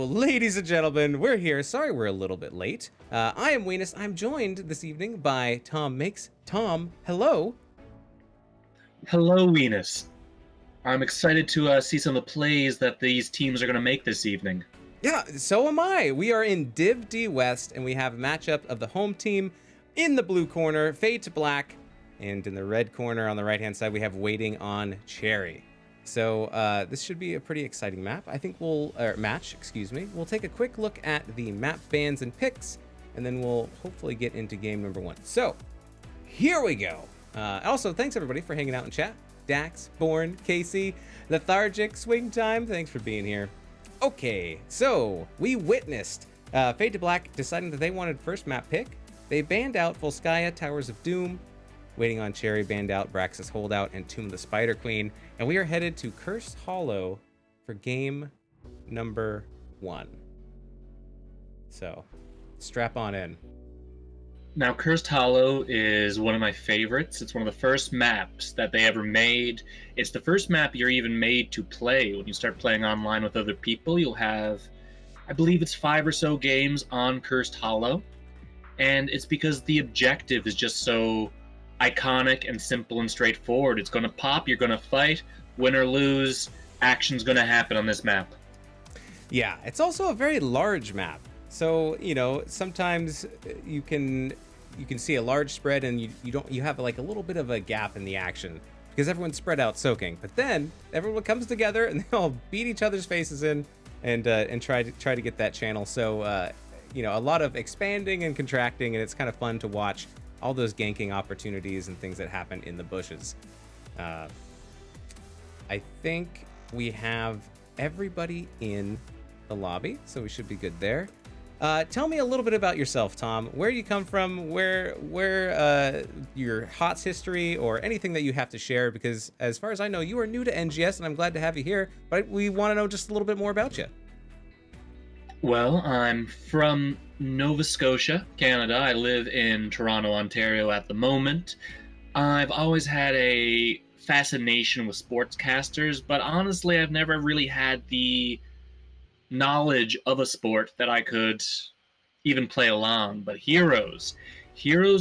ladies and gentlemen, we're here. Sorry we're a little bit late. I am Weenus. I'm joined this evening by Tom Makes. Tom, hello. Hello, Venus. I'm excited to see some of the plays that these teams are going to make this evening. Yeah, so am I. We are in Div D West, and we have a matchup of the home team in the blue corner, Fade2Black, and in the red corner on the right-hand side, we have Waiting on Cherry. So this should be a pretty exciting map. I think match, excuse me. We'll take a quick look at the map bans and picks, and then we'll hopefully get into game number one. So here we go. Also, thanks everybody for hanging out in chat. Dax, Born, Casey, Lethargic, Swing Time, thanks for being here. Okay, so we witnessed Fade2Black deciding that they wanted first map pick. They banned out Volskaya, Towers of Doom, Waiting on Cherry, banned out Braxis Holdout, and Tomb of the Spider Queen. And we are headed to Cursed Hollow for game number one. So, strap on in. Now, Cursed Hollow is one of my favorites. It's one of the first maps that they ever made. It's the first map you're even made to play. When you start playing online with other people, you'll have, I believe it's 5 or so games on Cursed Hollow. And it's because the objective is just so iconic and simple and straightforward. It's going to pop, you're going to fight, win or lose, action's going to happen on this map. Yeah, it's also a very large map. So, you know, sometimes you can see a large spread and you have like a little bit of a gap in the action because everyone's spread out soaking. But then everyone comes together and they all beat each other's faces in and try to get that channel. So, you know, a lot of expanding and contracting, and it's kind of fun to watch all those ganking opportunities and things that happen in the bushes. I think we have everybody in the lobby, so we should be good there. Tell me a little bit about yourself, Tom. Where you come from, where your HOTS history, or anything that you have to share, because as far as I know, you are new to NGS, and I'm glad to have you here, but we want to know just a little bit more about you. Well, I'm from Nova Scotia, Canada. I live in Toronto, Ontario at the moment. I've always had a fascination with sportscasters, but honestly, I've never really had the knowledge of a sport that I could even play along. But Heroes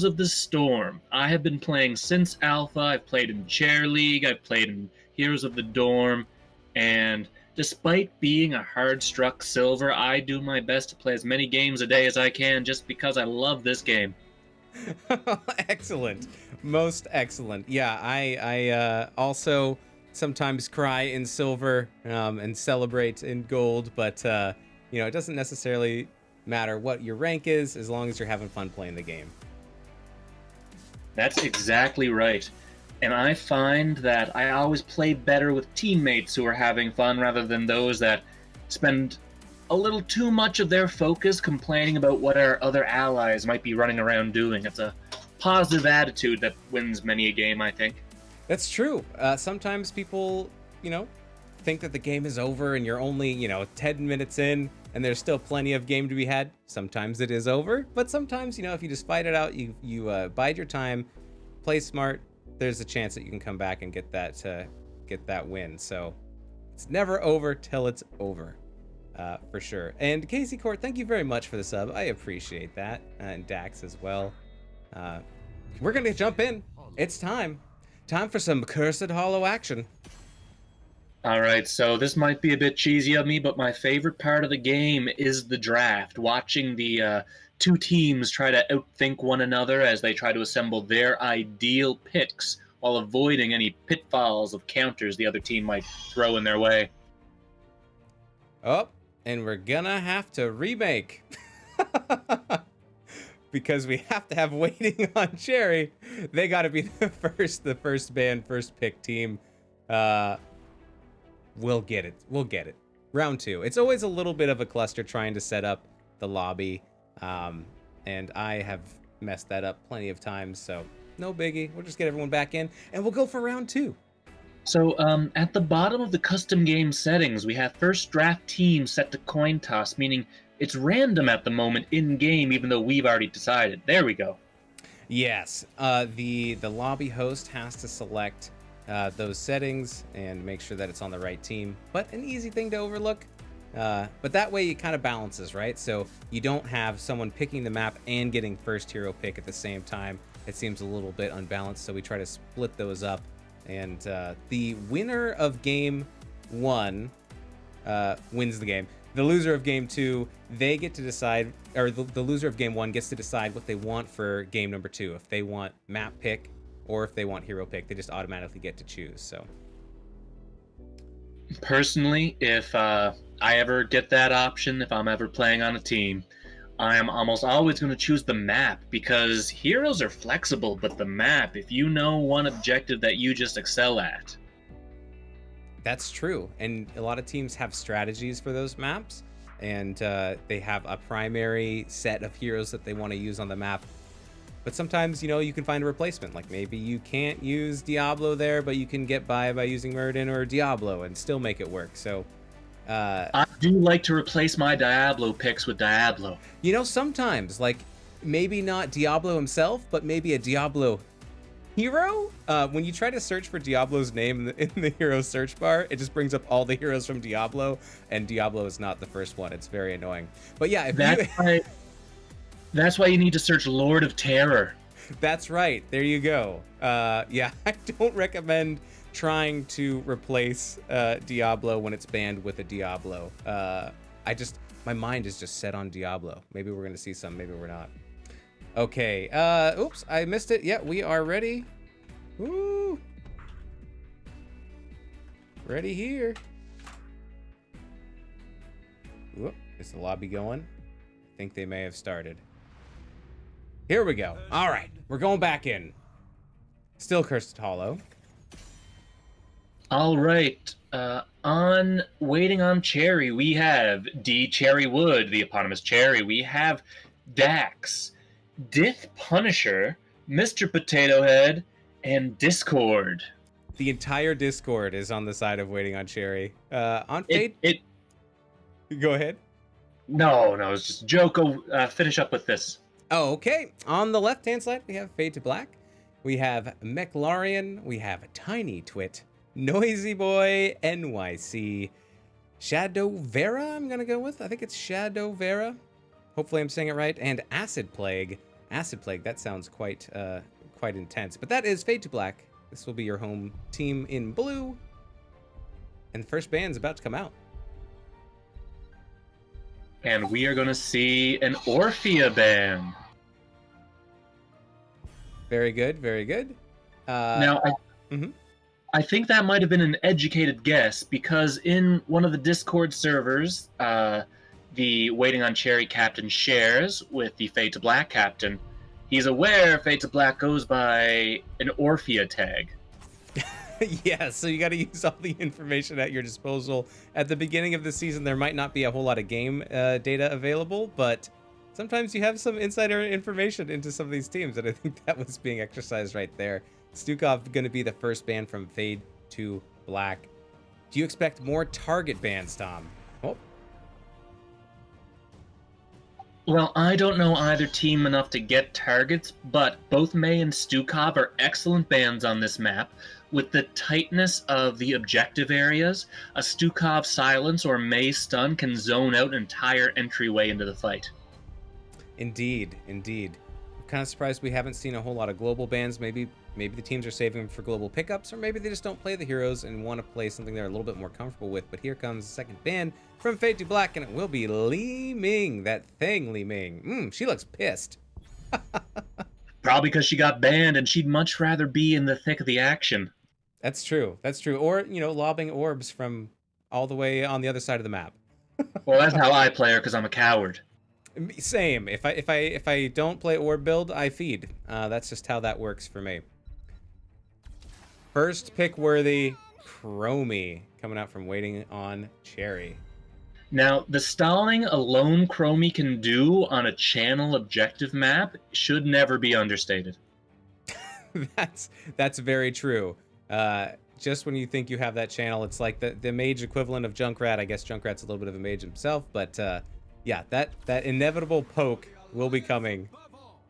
of the Storm, I have been playing since Alpha. I've played in Chair League, I've played in Heroes of the Dorm, and despite being a hard-struck silver, I do my best to play as many games a day as I can just because I love this game. Excellent. Most excellent. Yeah, I also sometimes cry in silver and celebrate in gold, but you know, it doesn't necessarily matter what your rank is as long as you're having fun playing the game. That's exactly right. And I find that I always play better with teammates who are having fun rather than those that spend a little too much of their focus complaining about what our other allies might be running around doing. It's a positive attitude that wins many a game, I think. That's true. Sometimes people, you know, think that the game is over and you're only, you know, 10 minutes in and there's still plenty of game to be had. Sometimes it is over, but sometimes, you know, if you just fight it out, you bide your time, play smart, there's a chance that you can come back and get that win. So it's never over till it's over, for sure. And Casey Court, thank you very much for the sub. I appreciate that, and Dax as well. We're gonna jump in. It's time for some Cursed Hollow action. All right, so this might be a bit cheesy of me, but my favorite part of the game is the draft. Watching the two teams try to outthink one another as they try to assemble their ideal picks while avoiding any pitfalls of counters the other team might throw in their way. Oh, and we're gonna have to remake. Because we have to have Waiting on Cherry. They gotta be the first band, first pick team. We'll get it. Round 2. It's always a little bit of a cluster trying to set up the lobby. And I have messed that up plenty of times, so no biggie. We'll just get everyone back in, and we'll go for round 2. So at the bottom of the custom game settings, we have first draft team set to coin toss, meaning it's random at the moment in-game, even though we've already decided. There we go. Yes, the lobby host has to select those settings and make sure that it's on the right team. But an easy thing to overlook, But that way it kind of balances, right? So you don't have someone picking the map and getting first hero pick at the same time. It seems a little bit unbalanced, so we try to split those up. And the winner of game 1 wins the game. The loser of game 2, they get to decide, or the loser of game 1 gets to decide what they want for game number 2. If they want map pick or if they want hero pick, they just automatically get to choose. So Personally, if I ever get that option, if I'm ever playing on a team, I am almost always going to choose the map, because heroes are flexible, but the map, if you know one objective that you just excel at. that's true. And a lot of teams have strategies for those maps, and they have a primary set of heroes that they want to use on the map. But sometimes, you can find a replacement. Like maybe you can't use Diablo there, but you can get by using Muradin or Diablo and still make it work. So I do like to replace my Diablo picks with Diablo. Sometimes, like maybe not Diablo himself, but maybe a Diablo hero. When you try to search for Diablo's name in the hero search bar, it just brings up all the heroes from Diablo, and Diablo is not the first one. It's very annoying. But yeah, That's why you need to search Lord of Terror. That's right. There you go. Yeah, I don't recommend trying to replace Diablo when it's banned with a Diablo. My mind is just set on Diablo. Maybe we're going to see some, maybe we're not. Okay. Oops, I missed it. Yeah, we are ready. Woo! Ready here. Whoop, is the lobby going? I think they may have started. Here we go. All right, we're going back in. Still Cursed Hollow. All right. On Waiting on Cherry, we have D. Cherrywood, the eponymous Cherry. We have Dax, Dith Punisher, Mr. Potato Head, and Discord. The entire Discord is on the side of Waiting on Cherry. On Fade... Go ahead. No, it's just a joke. Go finish up with this. Oh, okay. On the left-hand side, we have Fade2Black. We have McLarian. We have Tiny Twit. Noisy Boy NYC. Shadow Vera, I'm going to go with. I think it's Shadow Vera. Hopefully I'm saying it right. And Acid Plague. Acid Plague, that sounds quite intense. But that is Fade2Black. This will be your home team in blue. And the first band's about to come out. And we are going to see an Orphea ban. Very good, very good. Now, I think that might have been an educated guess, because in one of the Discord servers, the Waiting on Cherry captain shares with the Fade2Black captain, he's aware Fade2Black goes by an Orphea tag. Yeah, so you got to use all the information at your disposal. At the beginning of the season, there might not be a whole lot of game data available, but sometimes you have some insider information into some of these teams, and I think that was being exercised right there. Stukov going to be the first ban from Fade2Black. Do you expect more target bans, Tom? Oh. Well, I don't know either team enough to get targets, but both May and Stukov are excellent bans on this map. With the tightness of the objective areas, a Stukov silence or May stun can zone out an entire entryway into the fight. Indeed, indeed. I'm kind of surprised we haven't seen a whole lot of global bans. Maybe the teams are saving them for global pickups, or maybe they just don't play the heroes and want to play something they're a little bit more comfortable with. But here comes the second ban from Fade2Black, and it will be Li Ming. That thing, Li Ming. She looks pissed. Probably because she got banned and she'd much rather be in the thick of the action. That's true. That's true. Or, lobbing orbs from all the way on the other side of the map. Well, that's how I play her, because I'm a coward. Same. If I don't play orb build, I feed. That's just how that works for me. First pick worthy, Chromie, coming out from Waiting on Cherry. Now, the stalling alone Chromie can do on a channel objective map should never be understated. That's very true. Just when you think you have that channel, it's like the mage equivalent of Junkrat. I guess Junkrat's a little bit of a mage himself, but yeah, that inevitable poke will be coming.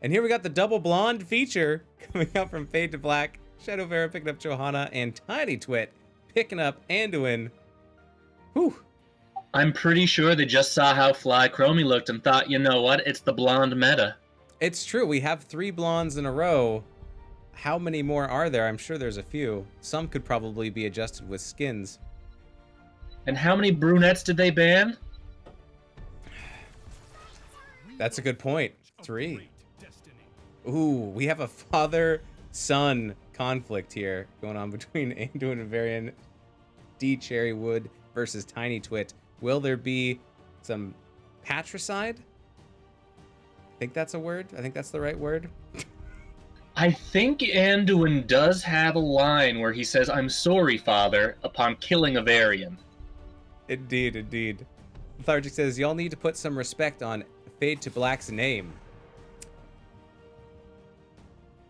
And here we got the double blonde feature coming out from Fade2Black. Shadow Vera picking up Johanna, and Tiny Twit picking up Anduin. Whew. I'm pretty sure they just saw how fly Chromie looked and thought, you know what, it's the blonde meta. It's true. We have 3 blondes in a row. How many more are there? I'm sure there's a few. Some could probably be adjusted with skins. And how many brunettes did they ban? That's a good point. 3. Ooh, we have a father-son conflict here going on between Anduin and Varian. D Cherrywood versus Tiny Twit. Will there be some patricide? I think that's a word. I think that's the right word. I think Anduin does have a line where he says, "I'm sorry, father," upon killing a Varian. Indeed, indeed. Lethargic says, y'all need to put some respect on Fade2Black's name.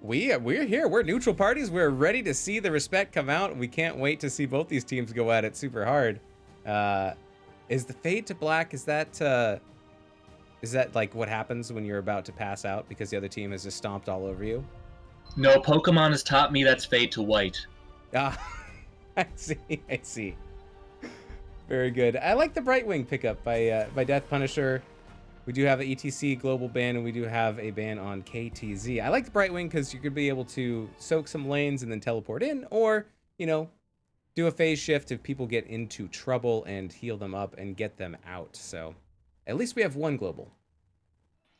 We're here. We're neutral parties. We're ready to see the respect come out. We can't wait to see both these teams go at it super hard. Is the Fade2Black, is that like what happens when you're about to pass out because the other team has just stomped all over you? No, Pokemon has taught me that's Fade2White. Ah, I see. Very good. I like the Brightwing pickup by Death Punisher. We do have an ETC global ban, and we do have a ban on KTZ. I like the Brightwing because you could be able to soak some lanes and then teleport in, or, you know, do a phase shift if people get into trouble and heal them up and get them out. So at least we have 1 global.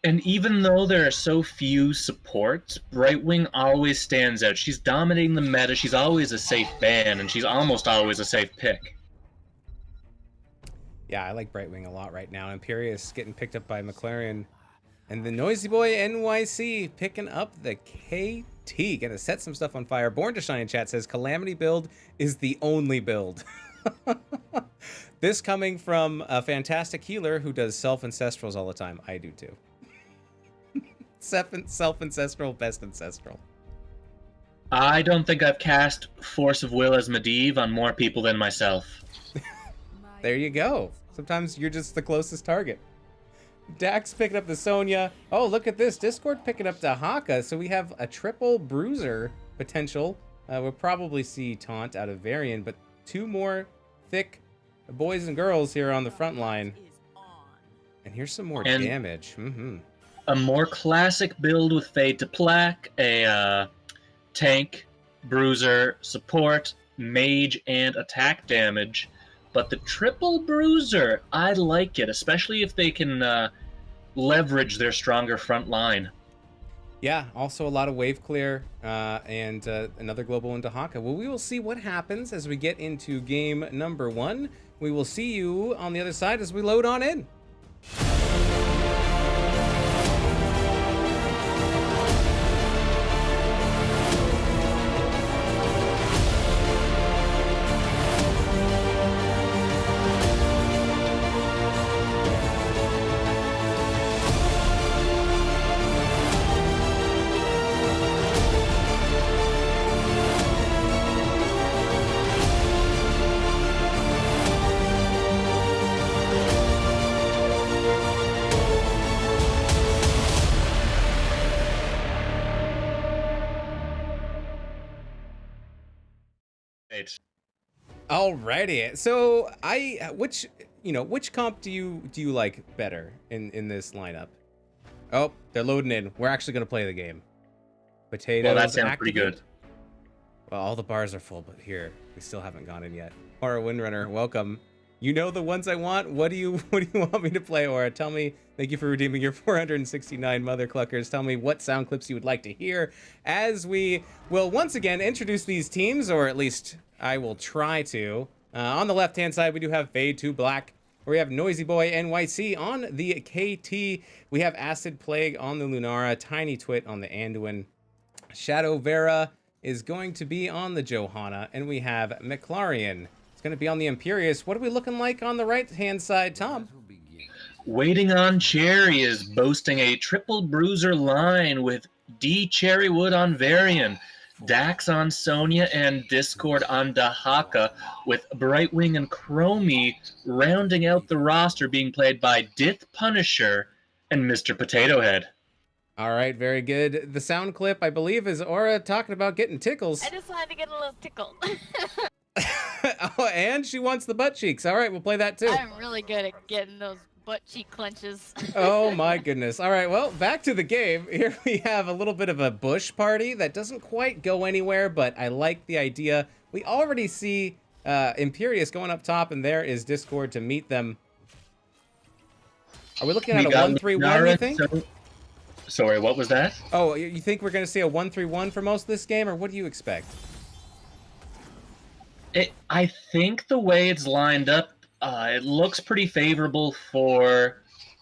And even though there are so few supports, Brightwing always stands out. She's dominating the meta, she's always a safe ban, and she's almost always a safe pick. Yeah, I like Brightwing a lot right now. Imperious getting picked up by McLaren. And the Noisy Boy NYC picking up the KT. Gonna set some stuff on fire. Born to Shine in chat says, Calamity build is the only build. This coming from a fantastic healer who does self-ancestrals all the time. I do too. Self-ancestral, best ancestral. I don't think I've cast Force of Will as Medivh on more people than myself. There you go. Sometimes you're just the closest target. Dax picking up the Sonya. Oh, look at this. Discord picking up the Haka. So we have a triple bruiser potential. We'll probably see Taunt out of Varian, but 2 more thick boys and girls here on the front line. And here's some more damage. A more classic build with Fade2Black, a tank, bruiser, support, mage, and attack damage. But the triple bruiser, I like it, especially if they can leverage their stronger front line. Yeah, also a lot of wave clear and another global into Haka. Well, we will see what happens as we get into game number 1. We will see you on the other side as we load on in. Alrighty, so which comp do you like better in this lineup? Oh, they're loading in. We're actually gonna play the game. Potatoes. Well, that sounds pretty good. Well, all the bars are full, but here we still haven't gone in yet. Aura Windrunner, welcome. You know the ones I want. What do you want me to play, Aura? Tell me. Thank you for redeeming your 469 mother cluckers. Tell me what sound clips you would like to hear as we will once again introduce these teams, or at least I will try to. On the left-hand side, we do have Fade2Black, where we have Noisy Boy NYC on the KT. We have Acid Plague on the Lunara, Tiny Twit on the Anduin. Shadow Vera is going to be on the Johanna, and we have McLaren. It's going to be on the Imperious. What are we looking like on the right-hand side, Tom? Waiting on Cherry is boasting a triple bruiser line with D Cherrywood on Varian, Dax on Sonya, and Discord on Dahaka, with Brightwing and Chromie rounding out the roster, being played by Dith Punisher and Mr. Potato Head. All right, very good. The sound clip, I believe, is Aura talking about getting tickles. I just wanted to get a little tickled. Oh, and she wants the butt cheeks. All right, we'll play that too. I'm really good at getting those butt cheek clenches. Oh my goodness. All right, well, back to the game. Here we have a little bit of a bush party that doesn't quite go anywhere, but I like the idea. We already see Imperius going up top, and there is Discord to meet them. Are we looking at a 1-3-1, you think? Sorry, what was that? Oh, you think we're going to see a 1-3-1 for most of this game, or what do you expect? I think the way it's lined up, it looks pretty favorable for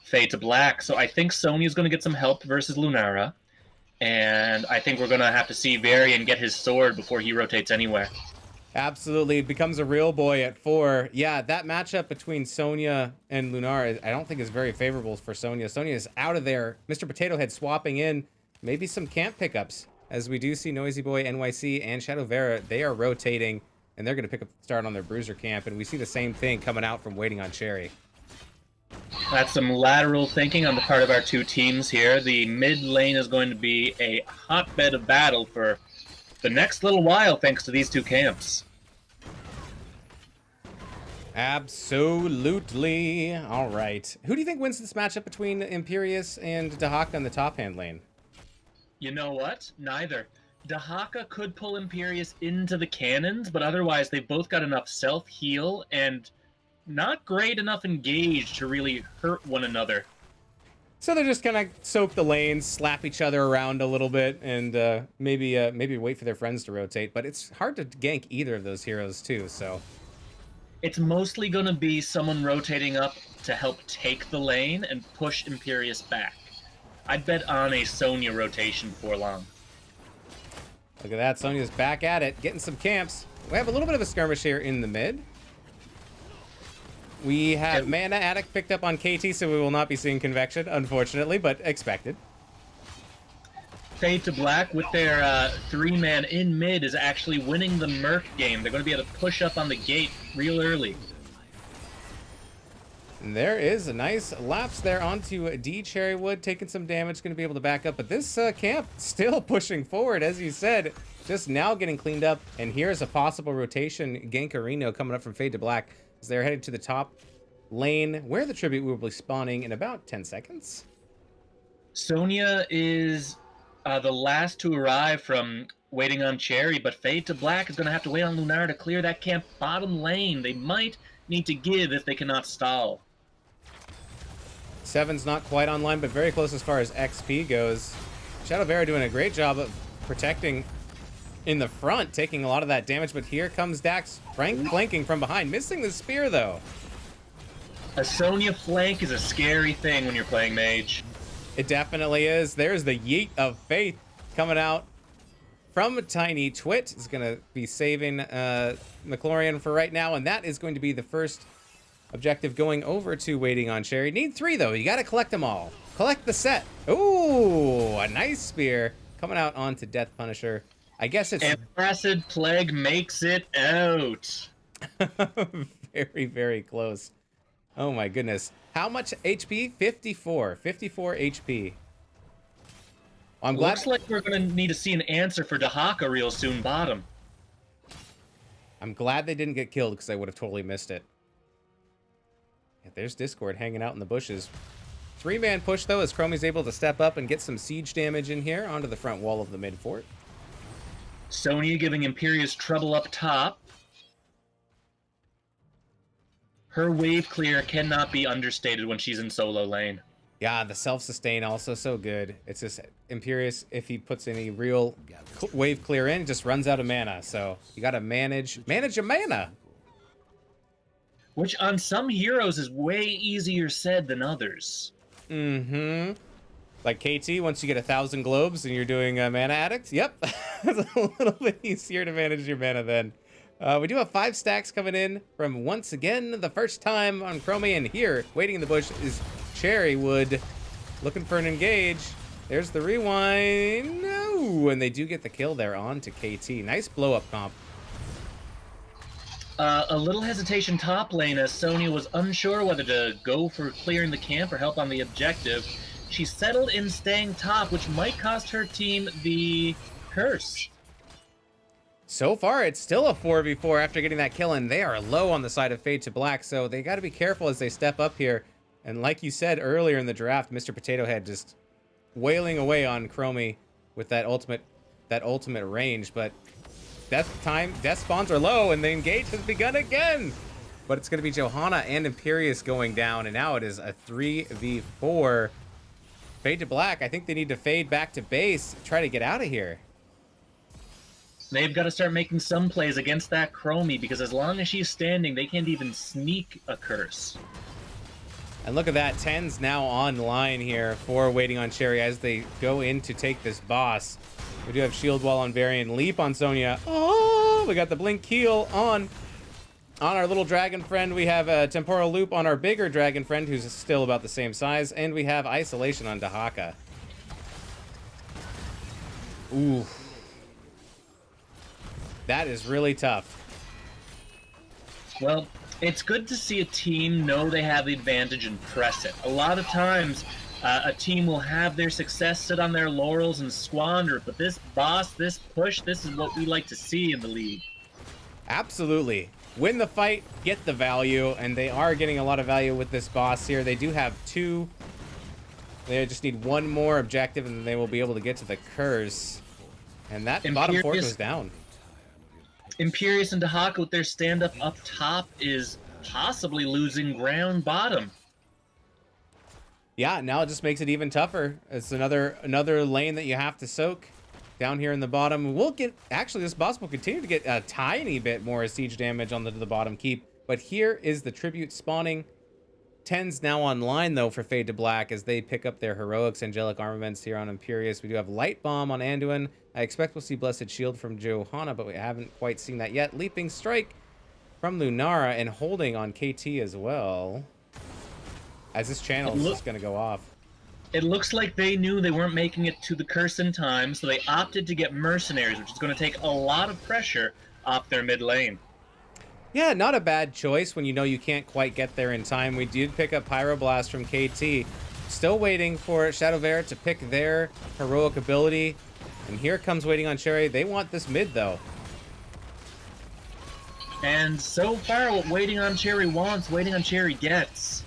Fade2Black. So I think Sonya's going to get some help versus Lunara. And I think we're going to have to see Varian get his sword before he rotates anywhere. Absolutely. Becomes a real boy at 4. Yeah, that matchup between Sonya and Lunara, I don't think is very favorable for Sonya. Sonya is out of there. Mr. Potato Head swapping in. Maybe some camp pickups. As we do see Noisy Boy, NYC, and Shadow Vera, they are rotating. And they're going to pick up the start on their bruiser camp. And we see the same thing coming out from Waiting on Cherry. That's some lateral thinking on the part of our two teams here. The mid lane is going to be a hotbed of battle for the next little while, thanks to these two camps. Absolutely. All right. Who do you think wins this matchup between Imperius and Dahaka in the top hand lane? You know what? Neither. Dahaka could pull Imperius into the cannons, but otherwise they've both got enough self-heal and not great enough engage to really hurt one another. So they're just gonna soak the lanes, slap each other around a little bit, and maybe wait for their friends to rotate. But it's hard to gank either of those heroes too, so... It's mostly going to be someone rotating up to help take the lane and push Imperius back. I'd bet on a Sonya rotation before long. Look at that, Sonya's back at it, getting some camps. We have a little bit of a skirmish here in the mid. We have Mana Addict picked up on KT, so we will not be seeing Convection, unfortunately, but expected. Fade2Black with their 3-man in mid is actually winning the Merc game. They're going to be able to push up on the gate real early. And there is a nice lapse there onto D Cherrywood, taking some damage, going to be able to back up. But this camp still pushing forward, as you said, just now getting cleaned up. And here's a possible rotation Gankarino coming up from Fade2Black as they're headed to the top lane, where the tribute will be spawning in about 10 seconds. Sonya is the last to arrive from Waiting on Cherry, but Fade2Black is going to have to wait on Lunara to clear that camp bottom lane. They might need to give if they cannot stall. 7's not quite online, but very close as far as XP goes. Shadow Vera doing a great job of protecting in the front, taking a lot of that damage, but here comes Dax flanking from behind, missing the spear though. A Sonya flank is a scary thing when you're playing mage. It definitely is. There's the yeet of faith coming out from Tiny Twit. Is going to be saving McLaurin for right now, and that is going to be the first objective going over to Waiting on Cherry. Need 3 though. You got to collect them all. Collect the set. Ooh, a nice spear coming out onto Death Punisher. I guess it's... Acid Plague makes it out. Very, very close. Oh my goodness. How much HP? 54. 54 HP. I'm glad... Looks like we're going to need to see an answer for Dahaka real soon bottom. I'm glad they didn't get killed because I would have totally missed it. Yeah, there's Discord hanging out in the bushes. 3-man push though, as Chromie's able to step up and get some siege damage in here onto the front wall of the mid fort. Sonya giving Imperius trouble up top. Her wave clear cannot be understated when she's in solo lane. Yeah, the self-sustain also so good. It's just Imperius, if he puts any real wave clear in, just runs out of mana. So you got to manage your mana. Which on some heroes is way easier said than others. Mm-hmm. Like KT, once you get 1,000 globes and you're doing Mana Addict. Yep. It's a little bit easier to manage your mana then. We do have 5 stacks coming in from once again the first time on Chromie, and here, waiting in the bush, is Cherrywood looking for an engage. There's the rewind. No, and they do get the kill there onto KT. Nice blow up comp. A little hesitation top lane as Sonya was unsure whether to go for clearing the camp or help on the objective. She settled in staying top, which might cost her team the curse. So far, it's still a 4v4 after getting that kill, and they are low on the side of Fade2Black, so they got to be careful as they step up here. And like you said earlier in the draft, Mr. Potato Head just wailing away on Chromie with that ultimate range, but death spawns are low, and the engage has begun again. But it's going to be Johanna and Imperius going down, and now it is a 3v4. Fade2Black, I think they need to fade back to base, try to get out of here. They've got to start making some plays against that Chromie, because as long as she's standing, they can't even sneak a curse. And look at that, 10's now online here for Waiting on Cherry as they go in to take this boss. We do have Shield Wall on Varian, Leap on Sonya. Oh, we got the Blink Keel on our little dragon friend. We have a Temporal Loop on our bigger dragon friend, who's still about the same size. And we have Isolation on Dahaka. Ooh. That is really tough. Well, it's good to see a team know they have the advantage and press it. A lot of times, a team will have their success sit on their laurels and squander it, but this boss, this push, this is what we like to see in the league. Absolutely. Win the fight, get the value, and they are getting a lot of value with this boss here. They do have 2. They just need 1 more objective, and they will be able to get to the curse. And that bottom 4 goes down. Imperius and Dahaka with their stand-up up top is possibly losing ground bottom. Yeah, now it just makes it even tougher. It's another lane that you have to soak down here in the bottom. We'll get, actually, this boss will continue to get a tiny bit more siege damage on the bottom keep. But here is the tribute spawning. 10's now online, though, for Fade2Black as they pick up their heroics angelic armaments here on Imperius. We do have Light Bomb on Anduin. I expect we'll see Blessed Shield from Johanna, but we haven't quite seen that yet. Leaping Strike from Lunara and holding on KT as well. As this channel is just going to go off. It looks like they knew they weren't making it to the curse in time, so they opted to get mercenaries, which is going to take a lot of pressure off their mid lane. Yeah, not a bad choice when you know you can't quite get there in time. We did pick up Pyroblast from KT. Still waiting for Shadowvera to pick their heroic ability. And here comes Waiting on Cherry. They want this mid, though. And so far, what Waiting on Cherry wants, Waiting on Cherry gets.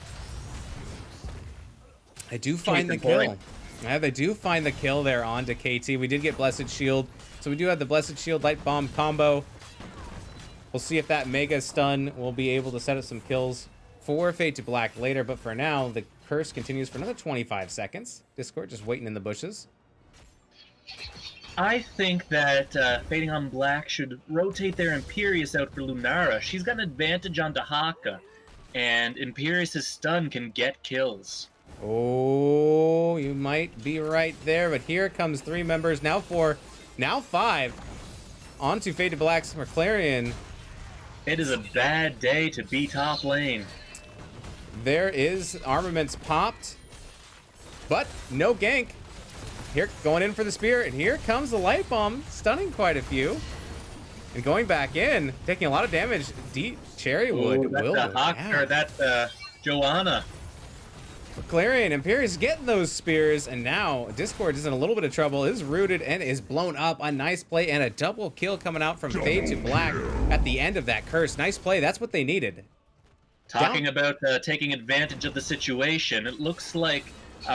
I do find the kill. Yeah, they do find the kill there onto KT. We did get Blessed Shield. So we do have the Blessed Shield Light Bomb combo. We'll see if that Mega Stun will be able to set up some kills for Fade2Black later. But for now, the curse continues for another 25 seconds. Discord just waiting in the bushes. I think that Fading on Black should rotate their Imperius out for Lunara. She's got an advantage on Dahaka, and Imperius' stun can get kills. Oh, you might be right there, but here comes 3 members, now 4, now 5, onto Fade2Black's McLaren. It is a bad day to be top lane. There is armaments popped, but no gank. Here, going in for the spear, and here comes the light bomb, stunning quite a few. And going back in, taking a lot of damage. Cherrywood will go down. That's Johanna. McLaren, Imperius getting those spears, and now Discord is in a little bit of trouble, is rooted and is blown up. A nice play and a double kill coming out from Fade2Black at the end of that curse. Nice play, that's what they needed. Talking about taking advantage of the situation, it looks like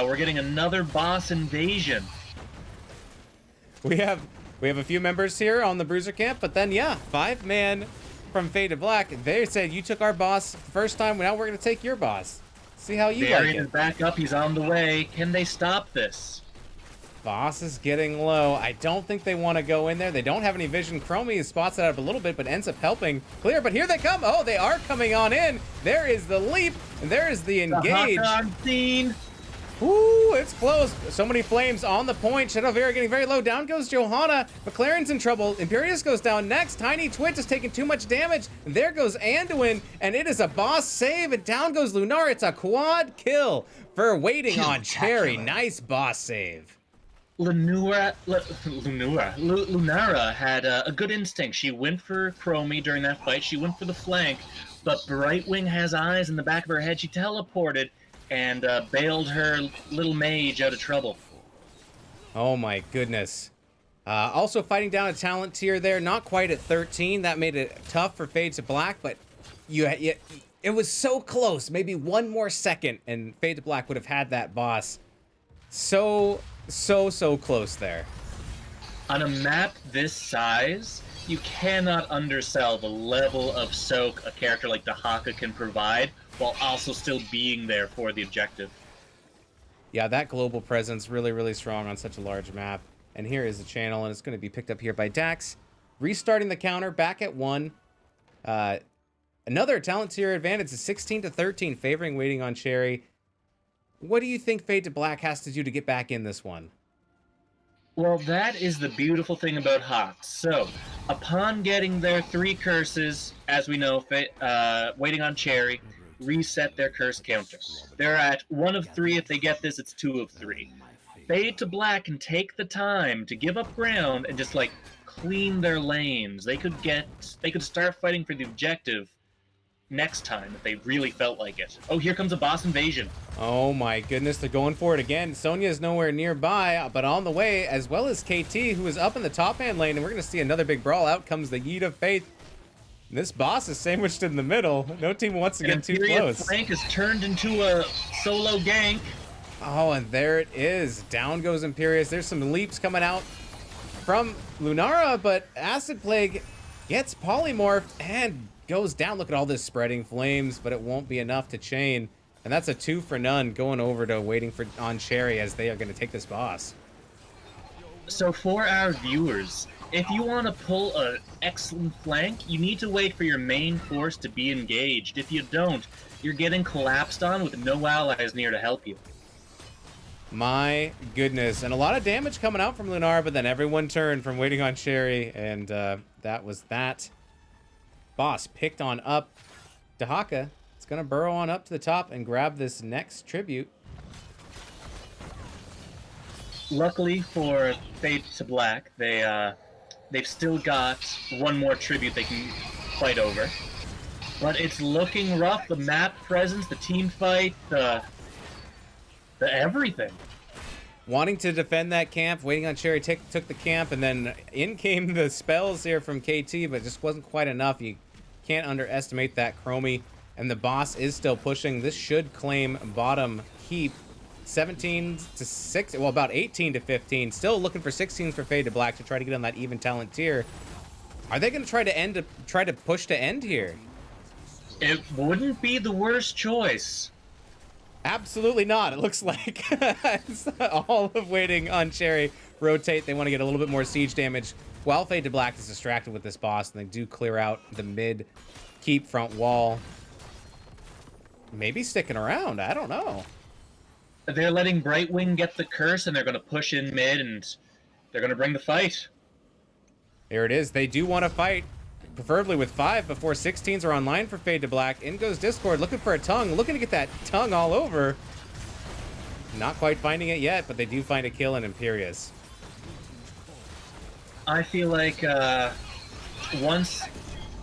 we're getting another boss invasion. We have a few members here on the Bruiser camp, but then yeah, 5-man from Fade2Black. They said you took our boss the first time, now we're gonna take your boss. See how you like it. Is back up, he's on the way. Can they stop this? Boss is getting low. I don't think they want to go in there. They don't have any vision. Chromie spots it out a little bit, but ends up helping clear. But here they come. Oh, they are coming on in. There is the leap, and there is the engage. On scene. Ooh, it's close. So many flames on the point. Shadowvera getting very low. Down goes Johanna. McLaren's in trouble. Imperius goes down next. Tiny Twitch is taking too much damage. And there goes Anduin, and it is a boss save. And down goes Lunar. It's a quad kill for Waiting on Cherry. Nice boss save. Lunara had a good instinct. She went for Chromie during that fight. She went for the flank, but Brightwing has eyes in the back of her head. She teleported and bailed her little mage out of trouble. Oh my goodness. Also fighting down a talent tier there, not quite at 13. That made it tough for Fade2Black, but it was so close. Maybe one more second, and Fade2Black would have had that boss. So close there. On a map this size, you cannot undersell the level of soak a character like Dahaka can provide, while also still being there for the objective. Yeah, that global presence really strong on such a large map. And here is the channel, and it's going to be picked up here by Dax. Restarting the counter, back at 1. Another talent tier advantage is 16-13, favoring Waiting on Cherry. What do you think Fade2Black has to do to get back in this one? Well, that is the beautiful thing about Hawks. So, upon getting their 3 curses, as we know, Waiting on Cherry reset their curse counter. They're at 1 of 3. If they get this, it's 2 of 3. Fade2Black can take the time to give up ground and just like clean their lanes. They could start fighting for the objective next time if they really felt like it. Oh, here comes a boss invasion. Oh my goodness, they're going for it again. Sonya is nowhere nearby, but on the way, as well as KT, who is up in the top hand lane, and we're going to see another big brawl. Out comes the Yeet of Faith. This boss is sandwiched in the middle. No team wants to get too close. Flank is turned into a solo gank. Oh, and there it is. Down goes Imperius. There's some leaps coming out from Lunara, but Acid Plague gets polymorphed and goes down. Look at all this spreading flames, but it won't be enough to chain. And that's a 2 for none going over to Waiting on Cherry as they are going to take this boss. So for our viewers, if you want to pull an excellent flank, you need to wait for your main force to be engaged. If you don't, you're getting collapsed on with no allies near to help you. My goodness. And a lot of damage coming out from Lunar, but then everyone turned from Waiting on Cherry, and that was that. Boss picked on up. Dahaka is going to burrow on up to the top and grab this next tribute. Luckily for Fade2Black, they've still got one more tribute they can fight over. But it's looking rough. The map presence, the team fight, the everything. Wanting to defend that camp, Waiting on Cherry took the camp, and then in came the spells here from KT, but it just wasn't quite enough. You can't underestimate that Chromie, and the boss is still pushing. This should claim bottom keep. 17-6, well, about 18-15. Still looking for 16s for Fade2Black to try to get on that even talent tier. Are they going to try to push to end here? It wouldn't be the worst choice. Absolutely not. It looks like all of Waiting on Cherry rotate. They want to get a little bit more siege damage while Fade2Black is distracted with this boss, and they do clear out the mid keep front wall. Maybe sticking around. I don't know. They're letting Brightwing get the curse, and they're going to push in mid, and they're going to bring the fight. There it is. They do want to fight, preferably with 5 before 16s are online for Fade2Black. In goes Discord, looking for a tongue, looking to get that tongue all over. Not quite finding it yet, but they do find a kill in Imperius. I feel like once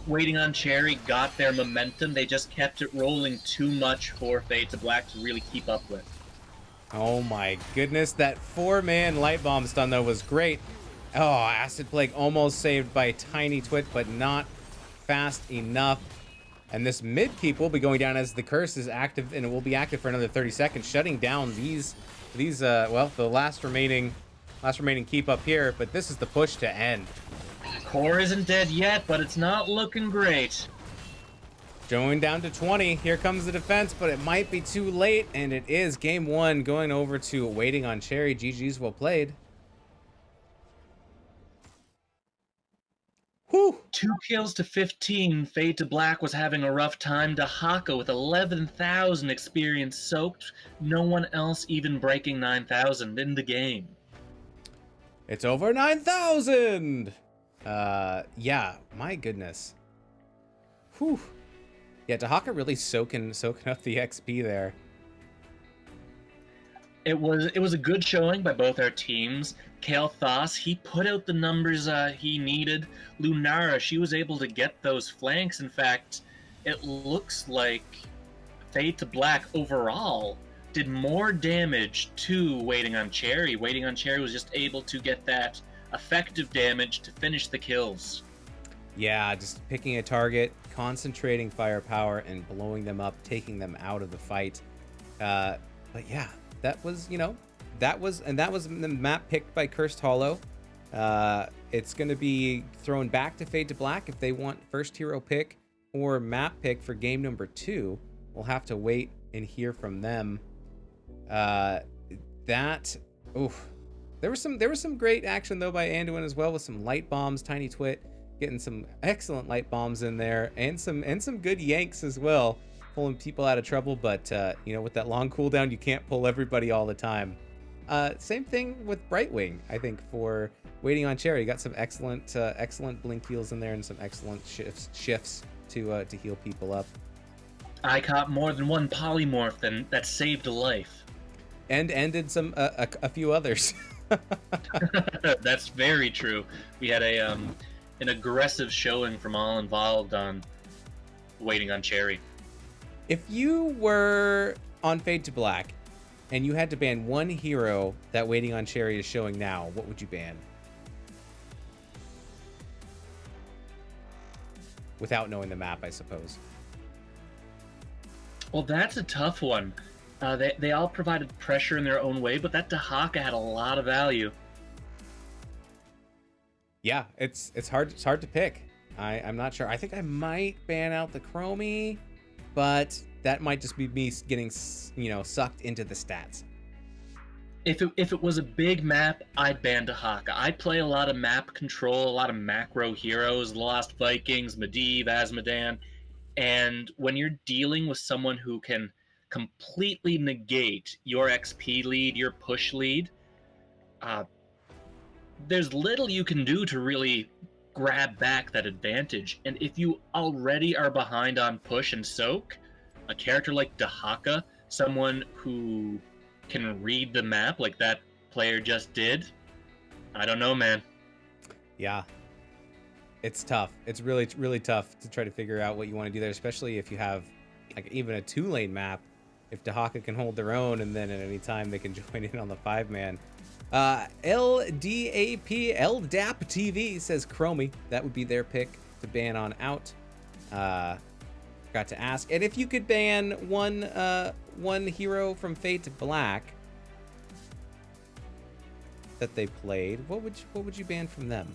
Waiting on Cherry got their momentum, they just kept it rolling too much for Fade2Black to really keep up with. Oh my goodness, that 4-man light bomb stun though was great. Oh, Acid Plague almost saved by a tiny twit, but not fast enough. And this mid keep will be going down as the curse is active, and it will be active for another 30 seconds, shutting down these well, the last remaining keep up here. But this is the push to end. Core isn't dead yet, but it's not looking great. Going down to 20. Here comes the defense, but it might be too late, and it is game 1 going over to Waiting on Cherry. GG's well played. Whew. 2 kills to 15. Fade2Black was having a rough time. Dahaka with 11,000 experience soaked. No one else even breaking 9,000 in the game. It's over 9,000. Yeah, my goodness. Whew. Yeah, Dahaka really soaking up the XP there. It was a good showing by both our teams. Kale Thos, he put out the numbers he needed. Lunara, she was able to get those flanks. In fact, it looks like Fade2Black overall did more damage to Waiting on Cherry. Waiting on Cherry was just able to get that effective damage to finish the kills. Yeah, just picking a target, concentrating firepower, and blowing them up, taking them out of the fight. But yeah, that was the map picked by Cursed Hollow. It's going to be thrown back to Fade2Black if they want first hero pick or map pick for game number 2. We'll have to wait and hear from them. There was some great action though by Anduin as well, with some light bombs, Tiny Twit getting some excellent light bombs in there, and some good yanks as well, pulling people out of trouble. But with that long cooldown, you can't pull everybody all the time. Same thing with Brightwing, I think, for Waiting on Cherry. Got some excellent blink heals in there, and some excellent shifts to heal people up. I caught more than one polymorph that saved a life. And ended a few others. That's very true. We had an aggressive showing from all involved on Waiting on Cherry. If you were on Fade2Black and you had to ban one hero that Waiting on Cherry is showing now, what would you ban? Without knowing the map, I suppose. Well, that's a tough one. They all provided pressure in their own way, but that Dahaka had a lot of value. Yeah, it's hard to pick. I'm not sure. I think I might ban out the Chromie, but that might just be me getting sucked into the stats. If it was a big map, I'd ban Dahaka. I play a lot of map control, a lot of macro heroes, The Lost Vikings, Medivh, Azmodan, and when you're dealing with someone who can completely negate your XP lead, your push lead, there's little you can do to really grab back that advantage. And if you already are behind on push and soak, a character like Dahaka, someone who can read the map like that player just did, I don't know, man. Yeah. It's tough. It's really, really tough to try to figure out what you want to do there, especially if you have like even a 2-lane map. If Dahaka can hold their own, and then at any time they can join in on the 5-man. LDAP TV says Chromie. That would be their pick to ban on out. Forgot to ask. And if you could ban one hero from Fade2Black that they played, what would you ban from them?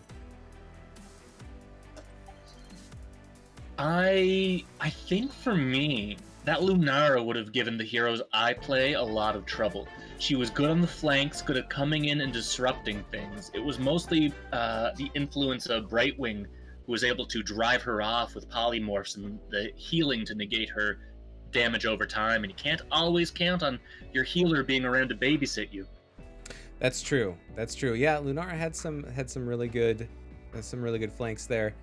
I think for me, that Lunara would have given the heroes I play a lot of trouble. She was good on the flanks, good at coming in and disrupting things. It was mostly the influence of Brightwing, who was able to drive her off with polymorphs and the healing to negate her damage over time. And you can't always count on your healer being around to babysit you. That's true. That's true. Yeah, Lunara had some really good flanks there.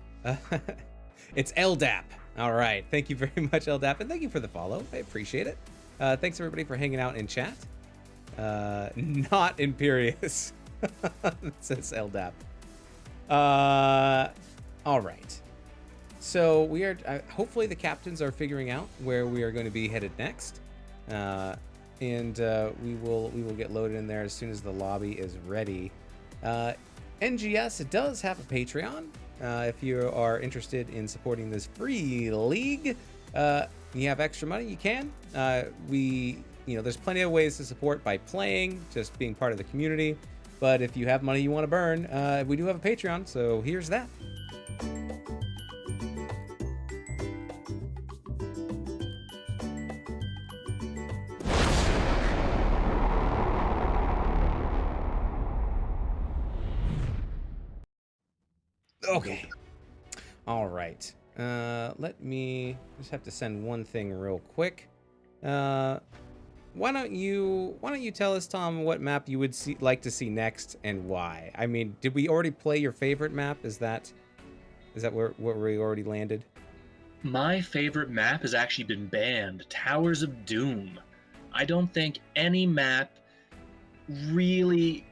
It's LDAP. All right. Thank you very much, LDAP, and thank you for the follow. I appreciate it. Thanks everybody for hanging out in chat. Not Imperious. It says LDAP. All right. So we are. Hopefully the captains are figuring out where we are going to be headed next, and we will get loaded in there as soon as the lobby is ready. NGS does have a Patreon. If you are interested in supporting this free league, you have extra money, you can. There's plenty of ways to support by playing, just being part of the community. But if you have money you want to burn, we do have a Patreon, so here's that. Okay. All right. Let me just have to send one thing real quick. Why don't you tell us, Tom, what map you would like to see next and why? I mean, did we already play your favorite map? Is that where we already landed? My favorite map has actually been banned, Towers of Doom. I don't think any map really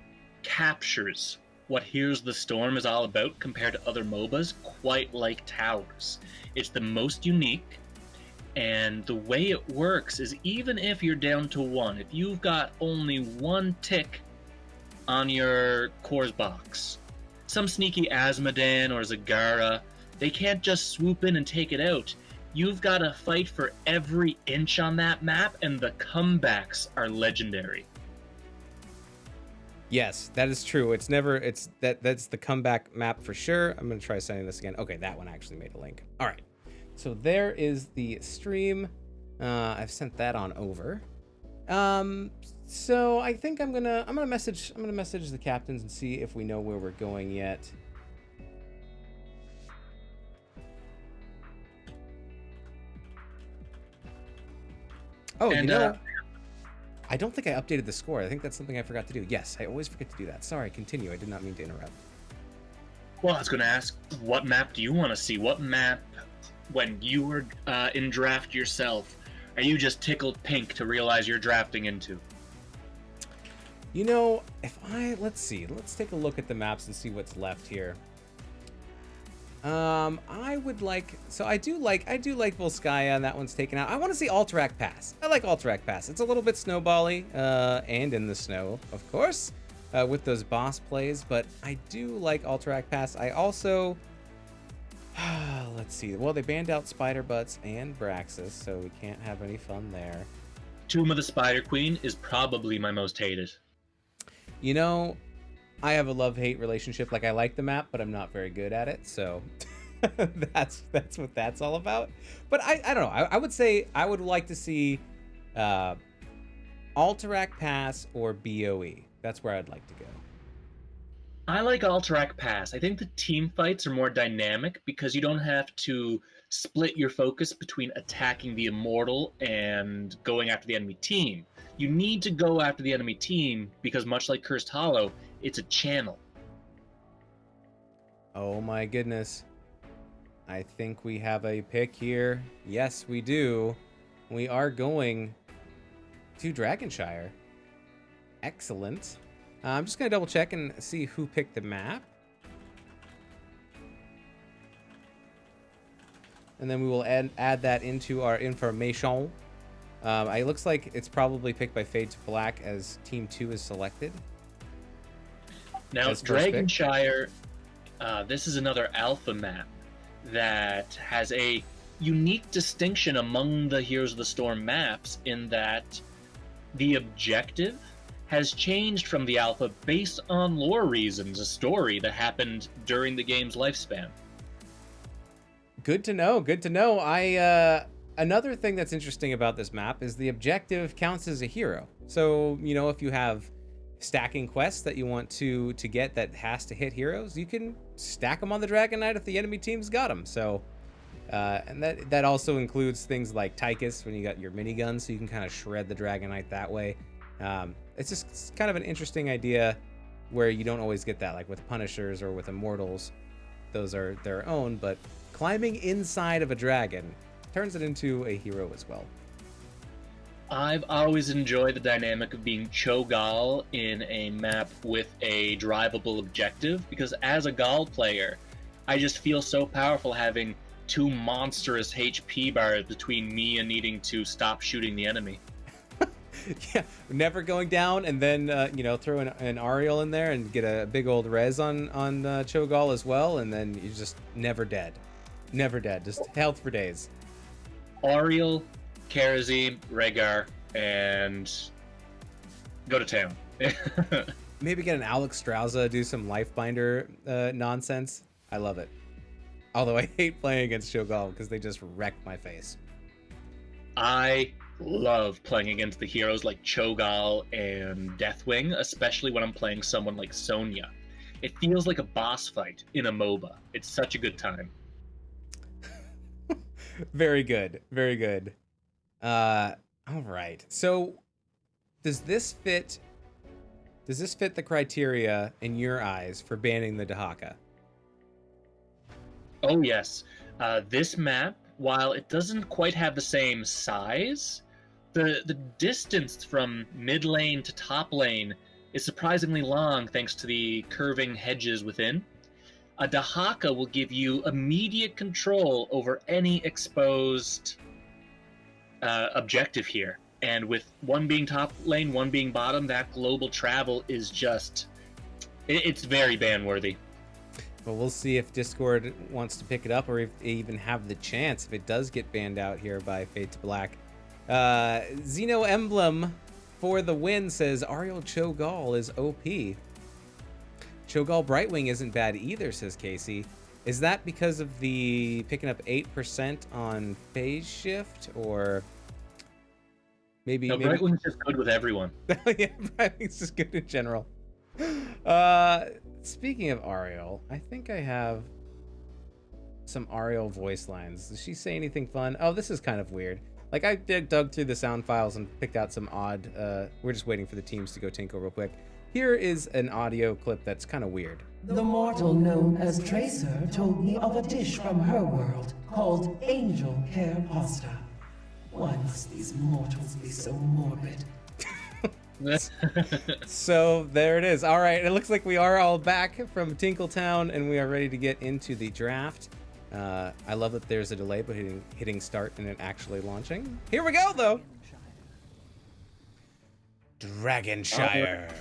captures what Here's the Storm is all about compared to other MOBAs quite like Towers. It's the most unique, and the way it works is even if you're down to 1, if you've got only 1 tick on your cores box, some sneaky Asmodan or Zagara, they can't just swoop in and take it out. You've got to fight for every inch on that map, and the comebacks are legendary. Yes, that is true. That's the comeback map for sure. I'm gonna try sending this again. Okay, that one actually made a link. All right, so there is the stream. I've sent that on over. So I think I'm gonna message the captains and see if we know where we're going yet. Oh, and, I don't think I updated the score. I think that's something I forgot to do. Yes, I always forget to do that. Sorry, continue. I did not mean to interrupt. Well, I was going to ask, what map do you want to see? What map, when you were in draft yourself, are you just tickled pink to realize you're drafting into? You know, let's see. Let's take a look at the maps and see what's left here. I do like Volskaya, and that one's taken out. I want to see Alterac Pass. I like Alterac Pass. It's a little bit snowbally, and in the snow, of course, with those boss plays, but I do like Alterac Pass. I also, let's see. Well, they banned out Spider Butts and Braxis, so we can't have any fun there. Tomb of the Spider Queen is probably my most hated. You know, I have a love-hate relationship. Like, I like the map, but I'm not very good at it, so that's what that's all about. But I don't know. I would say I would like to see Alterac Pass or BOE. That's where I'd like to go. I like Alterac Pass. I think the team fights are more dynamic because you don't have to split your focus between attacking the Immortal and going after the enemy team. You need to go after the enemy team because, much like Cursed Hollow, it's a channel. Oh my goodness. I think we have a pick here. Yes, we do. We are going to Dragonshire. Excellent. I'm just going to double check and see who picked the map. And then we will add that into our information. It looks like it's probably picked by Fade2Black as Team 2 is selected. Now, Dragonshire, this is another alpha map that has a unique distinction among the Heroes of the Storm maps in that the objective has changed from the alpha based on lore reasons, a story that happened during the game's lifespan. Good to know. Good to know. Another thing that's interesting about this map is the objective counts as a hero. So, you know, if you have stacking quests that you want to get that has to hit heroes, you can stack them on the Dragon Knight if the enemy team's got them. So, and that also includes things like Tychus when you got your minigun, so you can kind of shred the Dragon Knight that way. It's kind of an interesting idea where you don't always get that, like with Punishers or with Immortals. Those are their own, but climbing inside of a dragon turns it into a hero as well. I've always enjoyed the dynamic of being Cho'Gall in a map with a drivable objective, because as a Gall player, I just feel so powerful having two monstrous HP bars between me and needing to stop shooting the enemy. Yeah, never going down, and then throw an Ariel in there and get a big old res on Cho'Gall as well, and then you're just never dead, just health for days. Ariel, Karazim, Rhaegar, and go to town. Maybe get an Alex Strauza, do some Lifebinder nonsense. I love it. Although I hate playing against Cho'Gall because they just wreck my face. I love playing against the heroes like Cho'Gall and Deathwing, especially when I'm playing someone like Sonya. It feels like a boss fight in a MOBA. It's such a good time. Very good. Very good. All right. So does this fit the criteria in your eyes for banning the Dahaka? Oh, yes. This map, while it doesn't quite have the same size, the distance from mid lane to top lane is surprisingly long thanks to the curving hedges within. A Dahaka will give you immediate control over any exposed objective here. And with one being top lane, one being bottom, that global travel is just... It's very ban-worthy. But we'll see if Discord wants to pick it up or if they even have the chance if it does get banned out here by Fade2Black. Xeno Emblem for the win says Ariel Cho'Gall is OP. Cho'Gall Brightwing isn't bad either, says Casey. Is that because of the picking up 8% on phase shift, or maybe? No, Brightwing's just good with everyone. Yeah, Brightwing's just good in general. Speaking of Ariel, I think I have some Ariel voice lines. Does she say anything fun? Oh, this is kind of weird. Like, I dug through the sound files and picked out some odd. We're just waiting for the teams to go tinkle real quick. Here is an audio clip that's kind of weird. The mortal known as Tracer told me of a dish from her world called angel hair pasta. Why must these mortals be so morbid? So there it is. All right, it looks like we are all back from Tinkletown and we are ready to get into the draft. I love that there's a delay but hitting start and it actually launching. Here we go though. Dragonshire.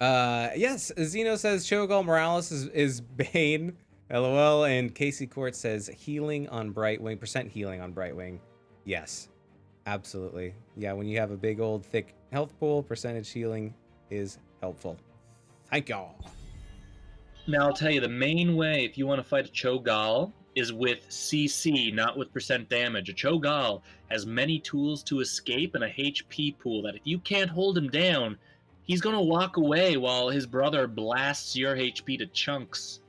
Yes, Zeno says Cho'Gall Morales is Bane. LOL. And Casey Court says healing on Brightwing, percent healing on Brightwing. Yes, absolutely. Yeah, when you have a big old thick health pool, percentage healing is helpful. Thank y'all. Now I'll tell you, the main way if you want to fight a Cho'Gall is with CC, not with percent damage. A Cho'Gall has many tools to escape and a HP pool that if you can't hold him down, he's gonna walk away while his brother blasts your HP to chunks.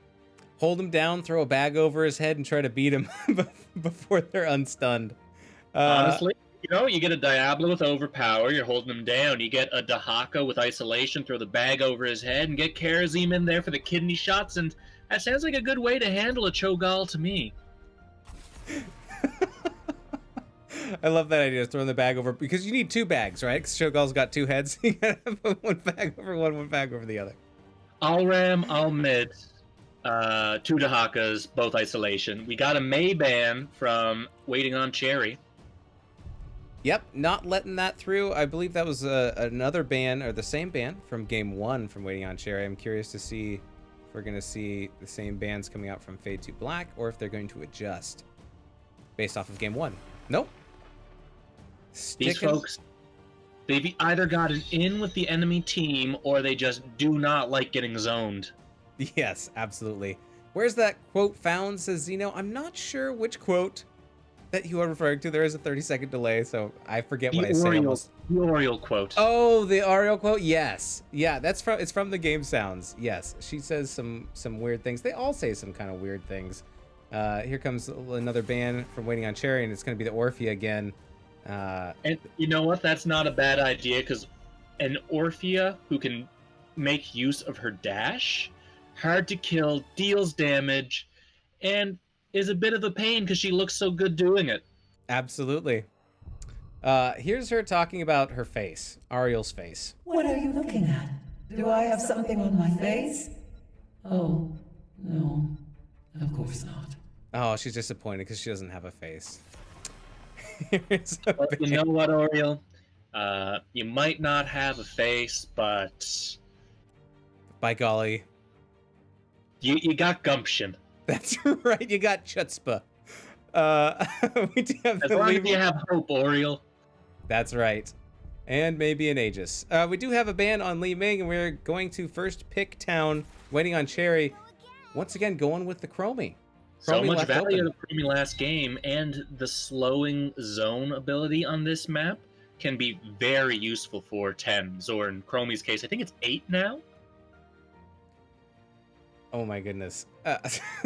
Hold him down, throw a bag over his head, and try to beat him before they're unstunned. Honestly, you get a Diablo with Overpower, you're holding him down. You get a Dahaka with Isolation, throw the bag over his head, and get Karazim in there for the kidney shots, and that sounds like a good way to handle a Cho'Gall to me. I love that idea, throwing the bag over, because you need two bags, right? Because Cho'Gall's got two heads. You gotta put one bag over one bag over the other. I'll ram, I'll mid. Two Dahakas, both Isolation. We got a Mayban from Waiting on Cherry. Yep, not letting that through. I believe that was another ban, or the same ban from Game 1 from Waiting on Cherry. I'm curious to see if we're going to see the same bans coming out from Fade2Black, or if they're going to adjust based off of Game 1. Nope. These folks, they've either gotten in with the enemy team, or they just do not like getting zoned. Yes, absolutely. Where's that quote found, says Zeno? I'm not sure which quote that you are referring to. There is a 30-second delay, so I forget what I say almost. The Oriole quote. Oh, the Ariel quote? Yes. Yeah, it's from the game sounds. Yes. She says some weird things. They all say some kind of weird things. Here comes another ban from Waiting on Cherry, and it's going to be the Orphea again. And you know what? That's not a bad idea, because an Orphea who can make use of her dash, hard to kill, deals damage, and is a bit of a pain because she looks so good doing it. Absolutely. Here's her talking about her face, Ariel's face. What are you looking at? Do I have something on my face? Oh, no, of course not. Oh, she's disappointed because she doesn't have a face. But you know what, Oriole? You might not have a face, but by golly, you got gumption. That's right. You got chutzpah. We do have as long as you have hope, Oriole. That's right. And maybe an Aegis. We do have a ban on Li Ming, and we're going to first pick town, Waiting on Cherry. Once again, going with the Chromie. So much value in the Chromie last game, and the slowing zone ability on this map can be very useful for 10s, or in Chromie's case, I think it's 8 now? Oh my goodness.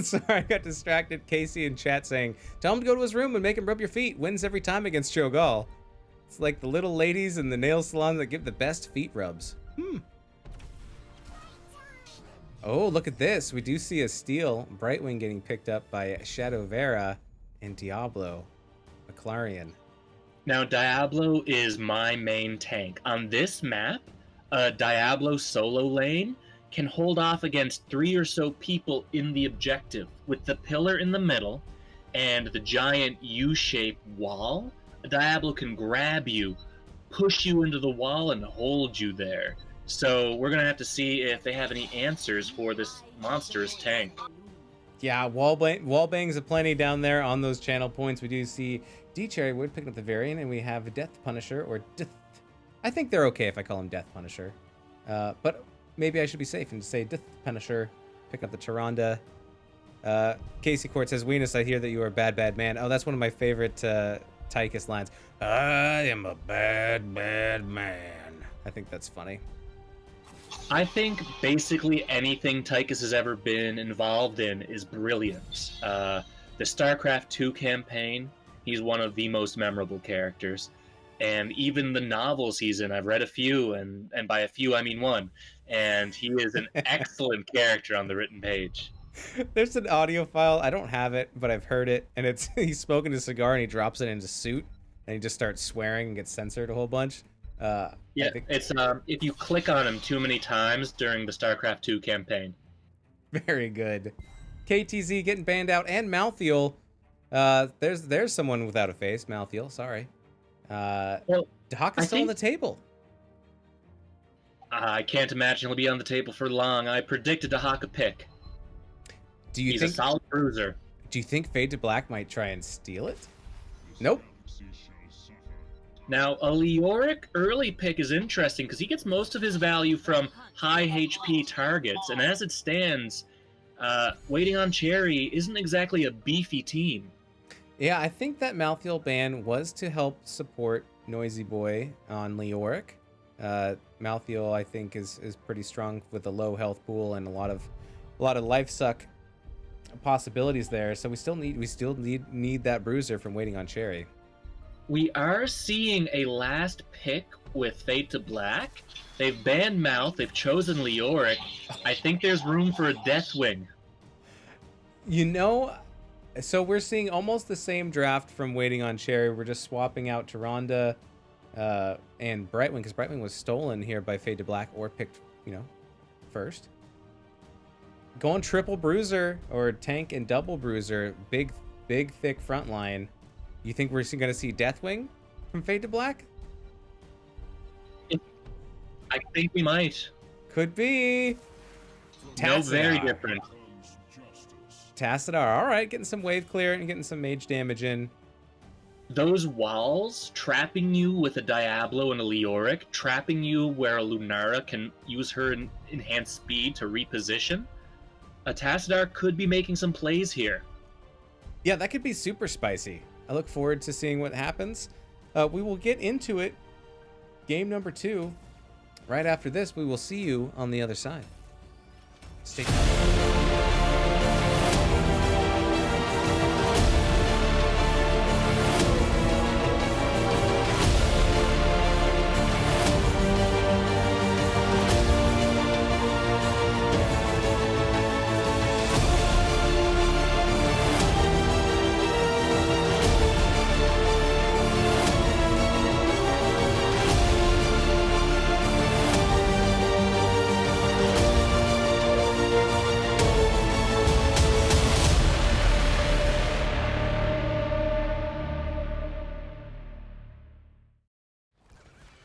Sorry, I got distracted. Casey in chat saying, tell him to go to his room and make him rub your feet. Wins every time against Cho'Gall. It's like the little ladies in the nail salon that give the best feet rubs. Oh, look at this. We do see a steal. Brightwing getting picked up by Shadow Vera and Diablo. McLaren. Now, Diablo is my main tank. On this map, a Diablo solo lane can hold off against 3 or so people in the objective. With the pillar in the middle and the giant U-shaped wall, a Diablo can grab you, push you into the wall, and hold you there. So we're gonna have to see if they have any answers for this monstrous tank. Yeah, wall bangs aplenty down there on those channel points. We do see D Cherrywood picking up the variant, and we have Death Punisher or Death. I think they're okay if I call him Death Punisher, but maybe I should be safe and say Death Punisher. Pick up the Tyrande. Casey Court says, "Weenus, I hear that you are a bad, bad man." Oh, that's one of my favorite Tychus lines. I am a bad, bad man. I think that's funny. I think basically anything Tychus has ever been involved in is brilliant. The StarCraft 2 campaign, he's one of the most memorable characters. And even the novels he's in, I've read a few, and by a few I mean one. And he is an excellent character on the written page. There's an audio file. I don't have it, but I've heard it. And it's he's smoking a cigar and he drops it in his suit. And he just starts swearing and gets censored a whole bunch. Yeah, it's if you click on him too many times during the StarCraft 2 campaign. Very good. KTZ getting banned out, and Malthiel. There's someone without a face. Malthiel, sorry. Well, Dahaka's still on the table. I can't imagine he'll be on the table for long. I predicted Dahaka pick. He's a solid bruiser. Do you think Fade2Black might try and steal it? Nope. Now, a Leoric early pick is interesting because he gets most of his value from high HP targets, and as it stands, Waiting on Cherry isn't exactly a beefy team. Yeah, I think that Malthiel ban was to help support Noisy Boy on Leoric. Malthiel, I think, is pretty strong with a low health pool and a lot of life suck possibilities there. So we still need that bruiser from Waiting on Cherry. We are seeing a last pick with Fade2Black. They've banned Mouth. They've chosen Leoric. I think there's room for a Deathwing. You know, so we're seeing almost the same draft from Waiting on Cherry. We're just swapping out Tyrande and Brightwing, because Brightwing was stolen here by Fade2Black or picked, first. Going triple bruiser or tank and double bruiser, big thick front line. You think we're going to see Deathwing from Fade2Black? I think we might. Could be. No, very different. Tassadar, all right, getting some wave clear and getting some mage damage in. Those walls trapping you with a Diablo and a Leoric, trapping you where a Lunara can use her enhanced speed to reposition. A Tassadar could be making some plays here. Yeah, that could be super spicy. I look forward to seeing what happens. We will get into it. Game number 2. Right after this, we will see you on the other side. Stay tuned.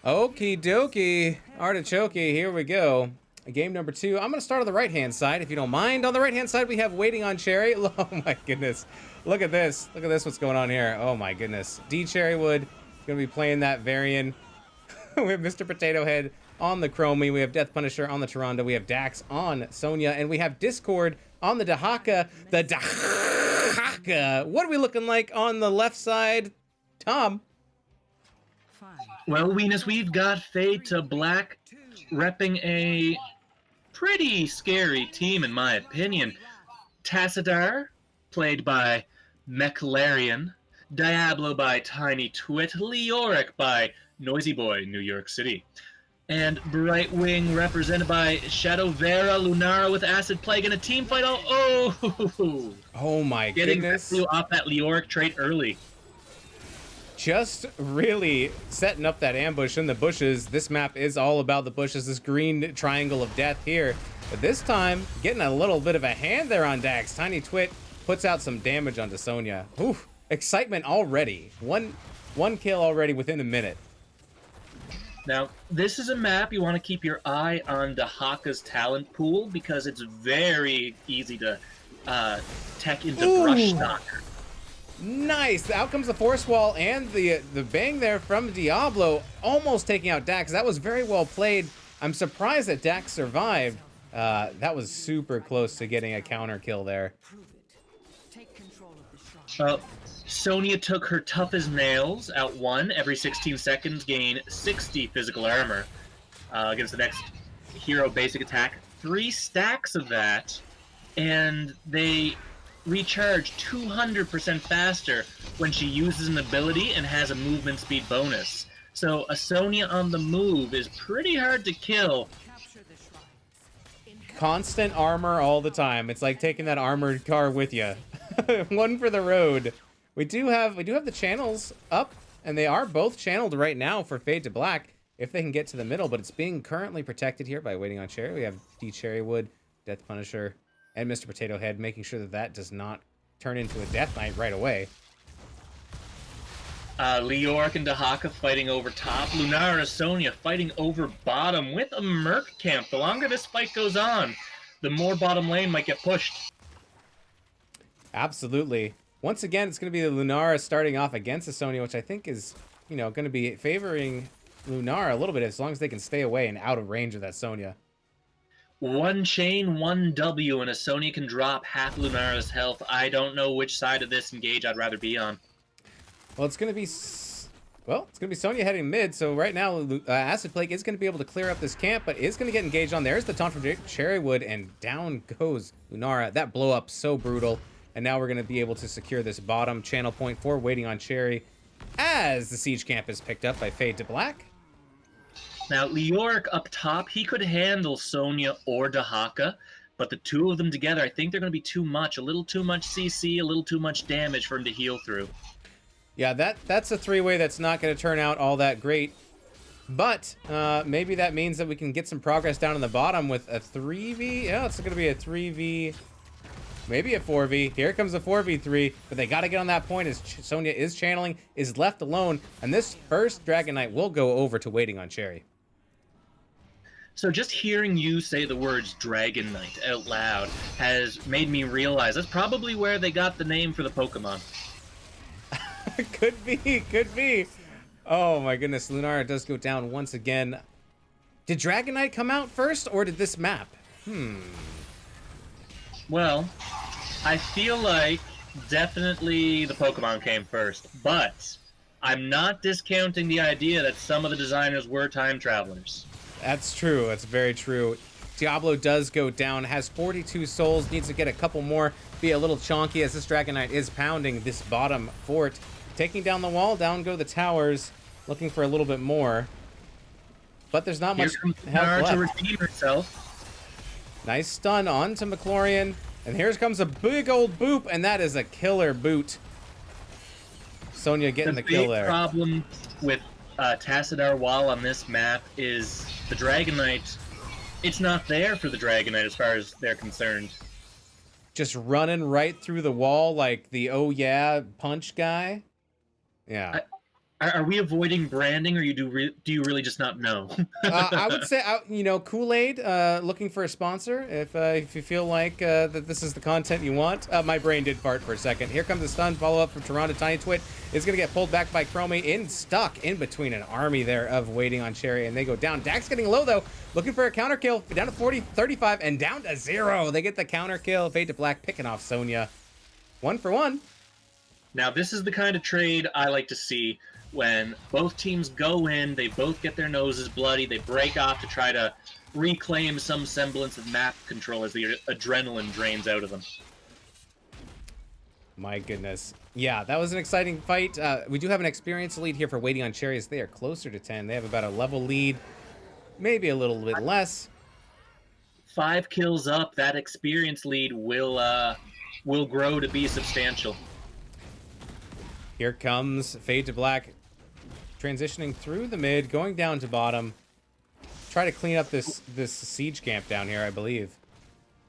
Okie dokie, artichoke, here we go. Game number 2. I'm going to start on the right-hand side, if you don't mind. On the right-hand side, we have Waiting on Cherry. Oh my goodness. Look at this. Look at this, what's going on here. Oh my goodness. D Cherrywood going to be playing that Varian. We have Mr. Potato Head on the Chromie. We have Death Punisher on the Tyrande. We have Dax on Sonya. And we have Discord on the Dahaka. The Dahaka. What are we looking like on the left side? Tom? Well, Weenus, we've got Fade2Black repping a pretty scary team, in my opinion. Tassadar, played by McLarian. Diablo by Tiny Twit. Leoric by Noisy Boy, New York City. And Brightwing, represented by Shadow Vera, Lunara with Acid Plague, and a team fight. Oh my goodness. Getting off that Leoric trait early. Just really setting up that ambush in the bushes. This map is all about the bushes, this green triangle of death here. But this time, getting a little bit of a hand there on Dax. Tiny Twit puts out some damage onto Sonya. Oof, excitement already. One kill already within a minute. Now, this is a map you want to keep your eye on Dahaka's talent pool because it's very easy to tech into Brush Stock. Nice. Out comes the force wall and the bang there from Diablo, almost taking out Dax. That was very well played. I'm surprised that Dax survived. That was super close to getting a counter kill there. Sonya took her tough as nails out 1 every 16 seconds, gain 60 physical armor against the next hero basic attack. 3 stacks of that, and they recharge 200% faster when she uses an ability and has a movement speed bonus. So a Sonya on the move is pretty hard to kill. Constant armor all the time. It's like taking that armored car with you. One for the road. We do have the channels up, and they are both channeled right now for Fade2Black if they can get to the middle, but it's being currently protected here by Waiting on Cherry. We have D Cherrywood, Death Punisher, and Mr. Potato Head, making sure that that does not turn into a Death Knight right away. Leoric and Dahaka fighting over top. Lunara, Sonya fighting over bottom with a Merc camp. The longer this fight goes on, the more bottom lane might get pushed. Absolutely. Once again, it's going to be the Lunara starting off against the Sonya, which I think is, you know, going to be favoring Lunara a little bit as long as they can stay away and out of range of that Sonya. 1 chain, 1 W, and a Sonya can drop half Lunara's health. I don't know which side of this engage I'd rather be on. Well, it's going to be Sonya heading mid, so right now Acid Plague is going to be able to clear up this camp, but is going to get engaged on. There's the taunt from Cherrywood, and down goes Lunara. That blow up so brutal. And now we're going to be able to secure this bottom channel point for Waiting on Cherry as the siege camp is picked up by Fade2Black. Now, Leoric up top, he could handle Sonya or Dahaka, but the two of them together, I think they're going to be too much. A little too much CC, a little too much damage for him to heal through. Yeah, that's a three-way that's not going to turn out all that great. But maybe that means that we can get some progress down in the bottom with a 3v. Yeah, it's going to be a 3v. Maybe a 4v. Here comes a 4v3, but they got to get on that point as Sonya is channeling, is left alone, and this first Dragon Knight will go over to Waiting on Cherry. So just hearing you say the words Dragon Knight out loud has made me realize that's probably where they got the name for the Pokemon. Could be. Oh my goodness, Lunara does go down once again. Did Dragon Knight come out first, or did this map? Well, I feel like definitely the Pokemon came first, but I'm not discounting the idea that some of the designers were time travelers. That's true. That's very true. Diablo does go down, has 42 souls, needs to get a couple more, be a little chonky as this Dragon Knight is pounding this bottom fort. Taking down the wall, down go the towers, looking for a little bit more. But there's not much health left. To redeem herself. Nice stun onto McLaurin, and here comes a big old boop, and that is a killer boot. Sonya getting the kill there. The big problem with Tassadar Wall on this map is the Dragon Knight. It's not there for the Dragon Knight as far as they're concerned. Just running right through the wall like the oh yeah punch guy. Yeah. Are we avoiding branding, or do you really just not know? I would say, Kool-Aid, looking for a sponsor. If you feel like that this is the content you want. My brain did fart for a second. Here comes the stun follow-up from Toronto. Tiny Twit is going to get pulled back by Chromie, stuck in between an army there of Waiting on Cherry, and they go down. Dax getting low, though, looking for a counter kill. Down to 40, 35, and down to 0. They get the counter kill. Fade2Black picking off Sonya. 1 for 1. Now, this is the kind of trade I like to see. When both teams go in, they both get their noses bloody, they break off to try to reclaim some semblance of map control as the adrenaline drains out of them. My goodness. Yeah, that was an exciting fight. We do have an experience lead here for Waiting on Cherry as they are closer to 10. They have about a level lead, maybe a little bit less. 5 kills up, that experience lead will grow to be substantial. Here comes Fade2Black. Transitioning through the mid, going down to bottom. Try to clean up this siege camp down here, I believe.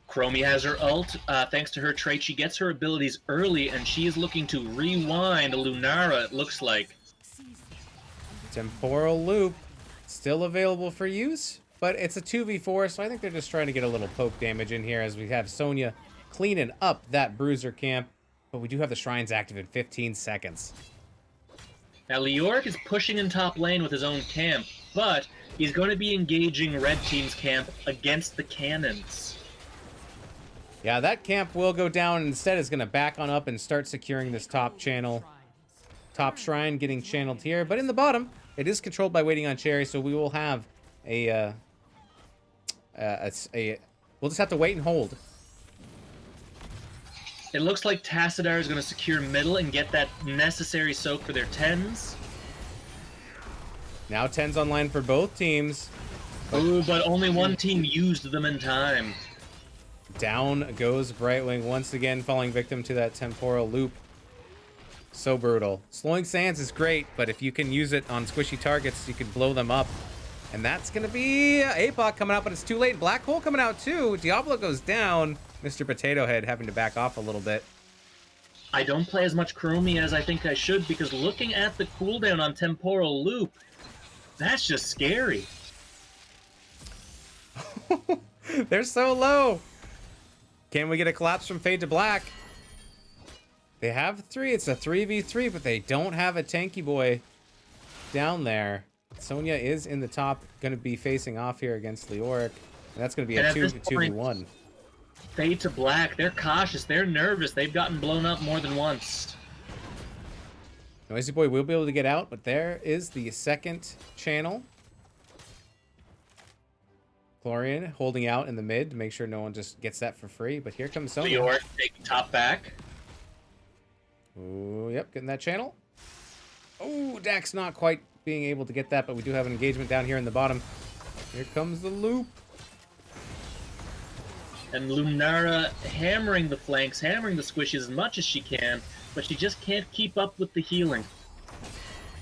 Chromie has her ult. Thanks to her trait, she gets her abilities early, and she is looking to rewind Lunara, it looks like. Temporal loop. still available for use, but it's a 2v4, so I think they're just trying to get a little poke damage in here as we have Sonya cleaning up that bruiser camp, but we do have the shrines active in 15 seconds. Now, Leoric is pushing in top lane with his own camp, but he's going to be engaging red team's camp against the cannons. Yeah, that camp will go down, and instead is going to back on up and start securing this top channel. Top shrine getting channeled here, but in the bottom, it is controlled by Waiting on Cherry, so we will have we'll just have to wait and hold. It looks like Tassadar is going to secure middle and get that necessary soak for their 10s. Now 10's online for both teams. Ooh, but only one team used them in time. Down goes Brightwing once again, falling victim to that temporal loop. So brutal. Slowing Sands is great, but if you can use it on squishy targets, you can blow them up. And that's going to be APOC coming out, but it's too late. Black Hole coming out too. Diablo goes down. Mr. Potato Head having to back off a little bit. I don't play as much Chromie as I think I should, because looking at the cooldown on Temporal Loop, that's just scary. They're so low. Can we get a collapse from Fade2Black? They have 3. It's a 3v3, but they don't have a tanky boy down there. Sonya is in the top, going to be facing off here against Leoric. And that's going to be a 2v1. Fade2Black, they're cautious, they're nervous, they've gotten blown up more than once. Noisy Boy will be able to get out, but there is the second channel. Florian holding out in the mid to make sure no one just gets that for free, but here comes Sonya. Leoric taking top back. Ooh, yep, getting that channel. Oh, Dax not quite being able to get that, but we do have an engagement down here in the bottom. Here comes the loop. And Lunara hammering the flanks, hammering the squishes as much as she can, but she just can't keep up with the healing.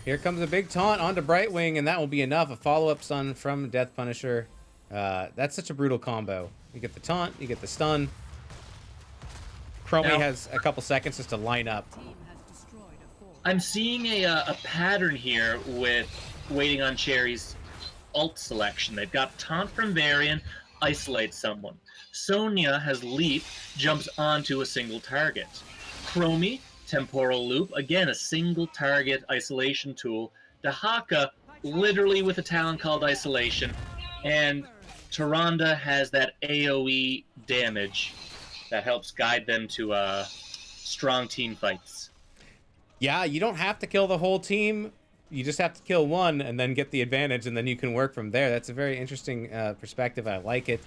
Here comes a big taunt onto Brightwing, and that will be enough. A follow-up stun from Death Punisher. That's such a brutal combo. You get the taunt, you get the stun. Chromie has a couple seconds just to line up. I'm seeing a pattern here with Waiting on Cherry's ult selection. They've got taunt from Varian, isolate someone. Sonya has leap, jumps onto a single target. Chromie, temporal loop, again a single target isolation tool. Dahaka, literally with a talent called isolation. And Tyrande has that AoE damage that helps guide them to strong team fights. Yeah, you don't have to kill the whole team. You just have to kill one and then get the advantage, and then you can work from there. That's a very interesting perspective. I like it.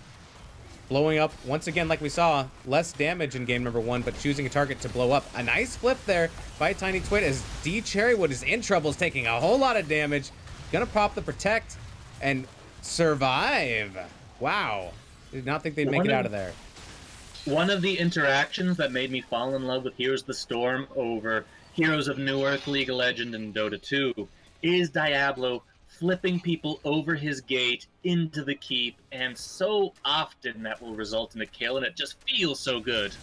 Blowing up, once again, like we saw, less damage in game number 1, but choosing a target to blow up. A nice flip there by Tiny Twit as D Cherrywood is in trouble, is taking a whole lot of damage. Gonna pop the protect and survive. Wow. Did not think they'd make it out of there. One of the interactions that made me fall in love with Heroes of the Storm over Heroes of New Earth, League of Legends, and Dota 2 is Diablo flipping people over his gate into the keep, and so often that will result in a kill, and it just feels so good.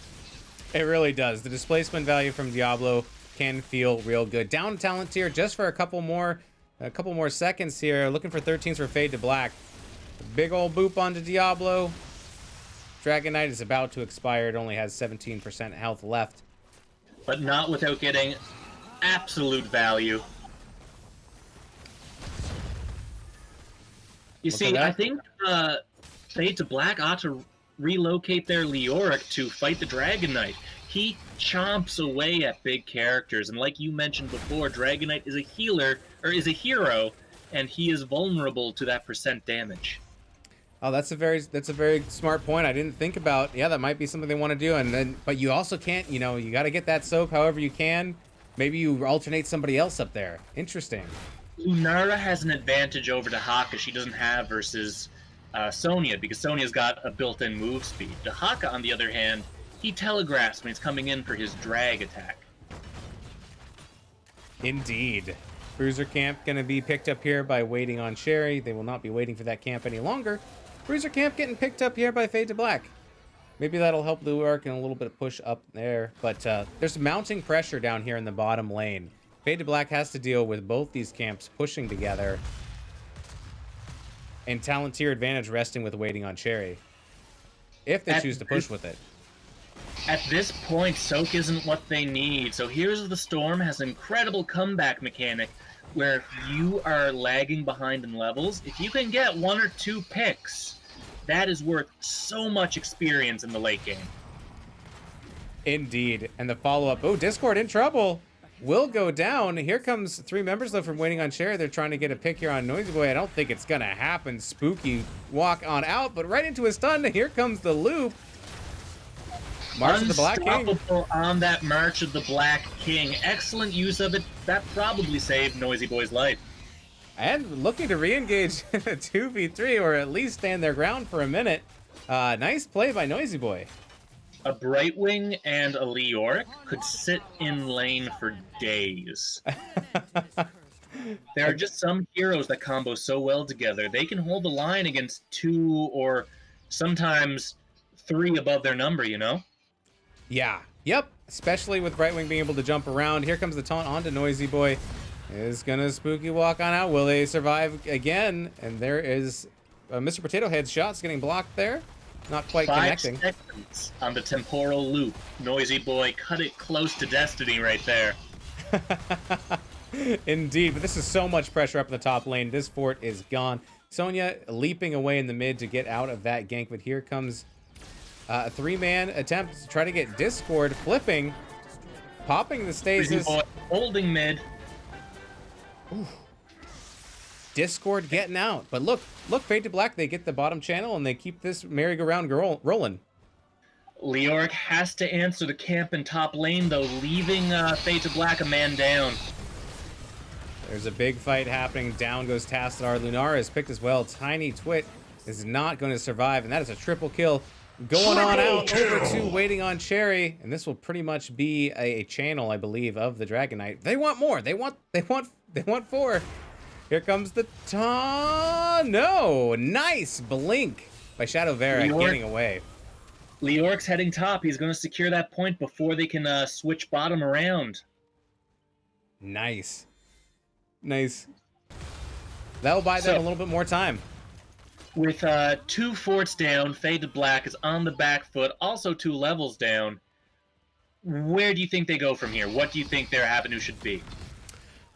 It really does. The displacement value from Diablo can feel real good. Down talent tier just for a couple more seconds here. Looking for 13s for Fade2Black. Big old boop onto Diablo. Dragon Knight is about to expire. It only has 17% health left. But not without getting absolute value. You see, I think Fade2Black ought to relocate their Leoric to fight the Dragon Knight. He chomps away at big characters, and like you mentioned before, Dragon Knight is a healer, or is a hero, and he is vulnerable to that percent damage. Oh, that's a very smart point. I didn't think about. Yeah, that might be something they want to do, and then but you also can't. You know, you got to get that soak however you can. Maybe you alternate somebody else up there. Interesting. Lunara has an advantage over Dahaka she doesn't have versus Sonya, because Sonya's got a built-in move speed. Dahaka, on the other hand, he telegraphs when he's coming in for his drag attack. Indeed. Bruiser camp going to be picked up here by Waiting on Cherry. They will not be waiting for that camp any longer. Bruiser camp getting picked up here by Fade2Black. Maybe that'll help Leoric and a little bit of push up there. But there's mounting pressure down here in the bottom lane. Fade2Black has to deal with both these camps pushing together. and Talontier advantage resting with waiting on Cherry. If they choose to push with it. At this point, Soak isn't what they need. So Heroes of the Storm has an incredible comeback mechanic where if you are lagging behind in levels, if you can get 1 or 2 picks, that is worth so much experience in the late game. Indeed. And the follow-up. Oh, Discord in trouble. Will go down. Here comes 3 members, though, from waiting on Cherry. They're trying to get a pick here on Noisy Boy. I don't think it's going to happen. Spooky walk on out, but right into his stun. Here comes the loop. March of the Black King. Unstoppable on that March of the Black King. Excellent use of it. That probably saved Noisy Boy's life. And looking to re-engage 2v3, or at least stand their ground for a minute. Nice play by Noisy Boy. A Brightwing and a Leoric could sit in lane for days. There are just some heroes that combo so well together. They can hold the line against 2 or sometimes 3 above their number, you know? Yeah. Yep. Especially with Brightwing being able to jump around. Here comes the taunt onto Noisy Boy. Is gonna spooky walk on out. Will they survive again? And there is Mr. Potato Head's shots getting blocked there. Not quite 5 connecting. seconds on the temporal loop. Noisy Boy cut it close to destiny right there. Indeed, but this is so much pressure up in the top lane. This fort is gone. Sonya leaping away in the mid to get out of that gank, but here comes a 3-man attempt to try to get Discord flipping, popping the Noisy stasis. Boy holding mid. Ooh. Discord getting out, but look, Fade2Black, they get the bottom channel and they keep this merry-go-round rolling. Leoric has to answer the camp in top lane, though, leaving Fade2Black a man down. There's a big fight happening. Down goes Tassadar. Lunara is picked as well. Tiny Twit is not going to survive, and that is a triple kill. Going on out over to waiting on Cherry, and this will pretty much be a channel, I believe, of the Dragon Knight. They want more. They want 4. Here comes the no! Nice blink by Shadow Vera getting away. Leoric's heading top. He's going to secure that point before they can switch bottom around. Nice. That'll buy them a little bit more time. With 2 forts down, Fade2Black is on the back foot, also 2 levels down. Where do you think they go from here? What do you think their avenue should be?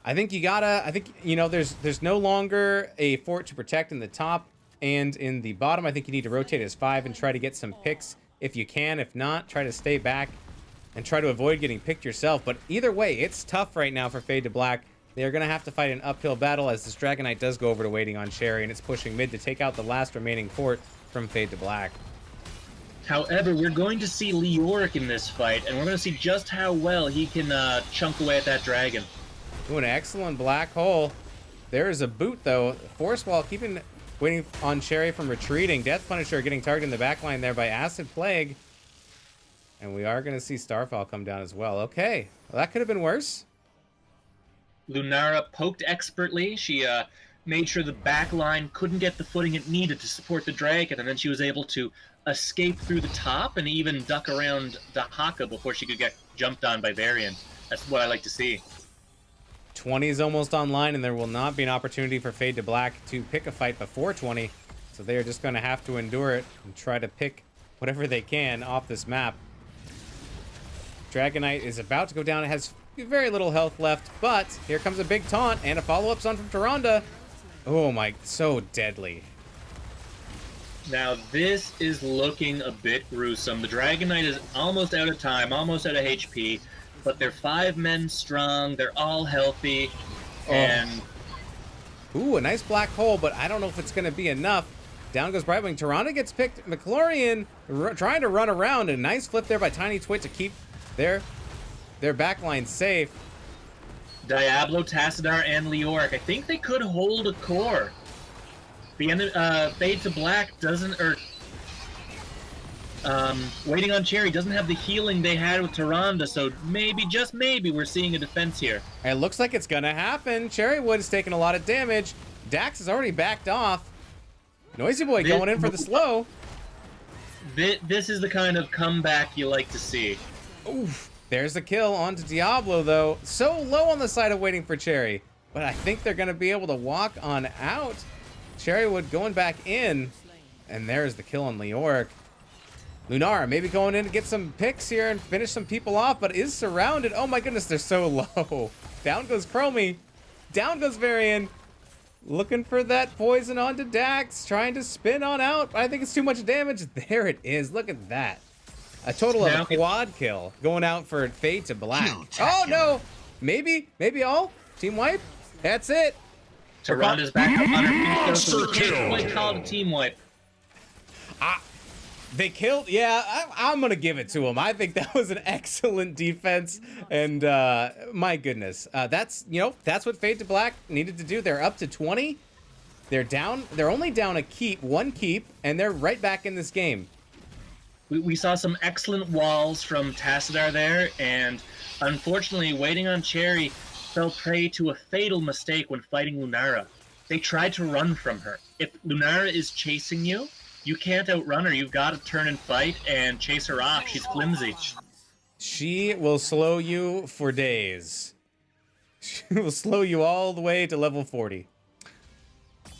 I think there's no longer a fort to protect in the top and in the bottom. I think you need to rotate as 5 and try to get some picks if you can. If not, try to stay back and try to avoid getting picked yourself. But either way, it's tough right now for Fade2Black. They're going to have to fight an uphill battle as this Dragon Knight does go over to waiting on Cherry, and it's pushing mid to take out the last remaining fort from Fade2Black. However, we're going to see Leoric in this fight, and we're going to see just how well he can chunk away at that dragon. Ooh, an excellent black hole. There is a boot, though. Force Wall waiting on Cherry from retreating. Death Punisher getting targeted in the backline there by Acid Plague. And we are going to see Starfall come down as well. Okay, well, that could have been worse. Lunara poked expertly. She made sure the back line couldn't get the footing it needed to support the dragon, and then she was able to escape through the top and even duck around Dahaka before she could get jumped on by Varian. That's what I like to see. 20 is almost online, and there will not be an opportunity for Fade2Black to pick a fight before 20, so they are just going to have to endure it and try to pick whatever they can off this map. Dragon Knight is about to go down. It has very little health left, but here comes a big taunt and a follow-up stun from Tyrande. Oh my, so deadly. Now this is looking a bit gruesome. The Dragon Knight is almost out of time, almost out of HP, but they're 5 men strong, they're all healthy, and... Ooh, a nice black hole, but I don't know if it's going to be enough. Down goes Brightwing. Tyrande gets picked. McLaurin trying to run around. A nice flip there by Tiny Twit to keep their backline safe. Diablo, Tassadar, and Leoric. I think they could hold a core. The end of Fade2Black doesn't, waiting on Cherry doesn't have the healing they had with Tyrande, so maybe, just maybe, we're seeing a defense here. It looks like it's gonna happen. Cherrywood has taken a lot of damage. Dax has already backed off. Noisy Boy going in for the slow. This is the kind of comeback you like to see. Oof. There's a kill onto Diablo, though. So low on the side of waiting for Cherry. But I think they're going to be able to walk on out. Cherrywood going back in. And there's the kill on Leoric. Lunar maybe going in to get some picks here and finish some people off, but is surrounded. Oh my goodness, they're so low. Down goes Chromie. Down goes Varian. Looking for that poison onto Dax. Trying to spin on out. I think it's too much damage. There it is. Look at that. A total of a quad kill going out for Fade2Black. Oh no. Maybe all. Team wipe. That's it. Tyranida's back up on her feet, so we can't quite call it a team wipe. They killed, yeah, I'm going to give it to them. I think that was an excellent defense. And my goodness, that's what Fade2Black needed to do. They're up to 20. They're down. They're only down one keep, and they're right back in this game. We saw some excellent walls from Tassadar there, and unfortunately, Waiting on Cherry fell prey to a fatal mistake when fighting Lunara. They tried to run from her. If Lunara is chasing you, you can't outrun her. You've got to turn and fight and chase her off. She's flimsy. She will slow you for days. She will slow you all the way to level 40.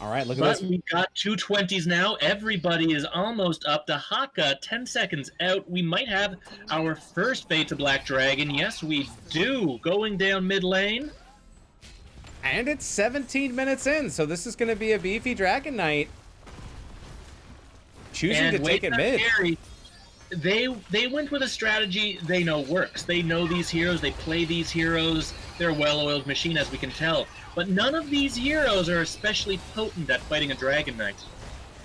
All right, look at this. We got 220s now. Everybody is almost up to Haka. 10 seconds out. We might have our first Fade2Black Dragon. Yes, we do. Going down mid lane. And it's 17 minutes in, so this is going to be a beefy Dragon Knight. Choosing to take it mid. They went with a strategy they know works. They know these heroes. They play these heroes. They're a well-oiled machine, as we can tell. But none of these heroes are especially potent at fighting a Dragon Knight.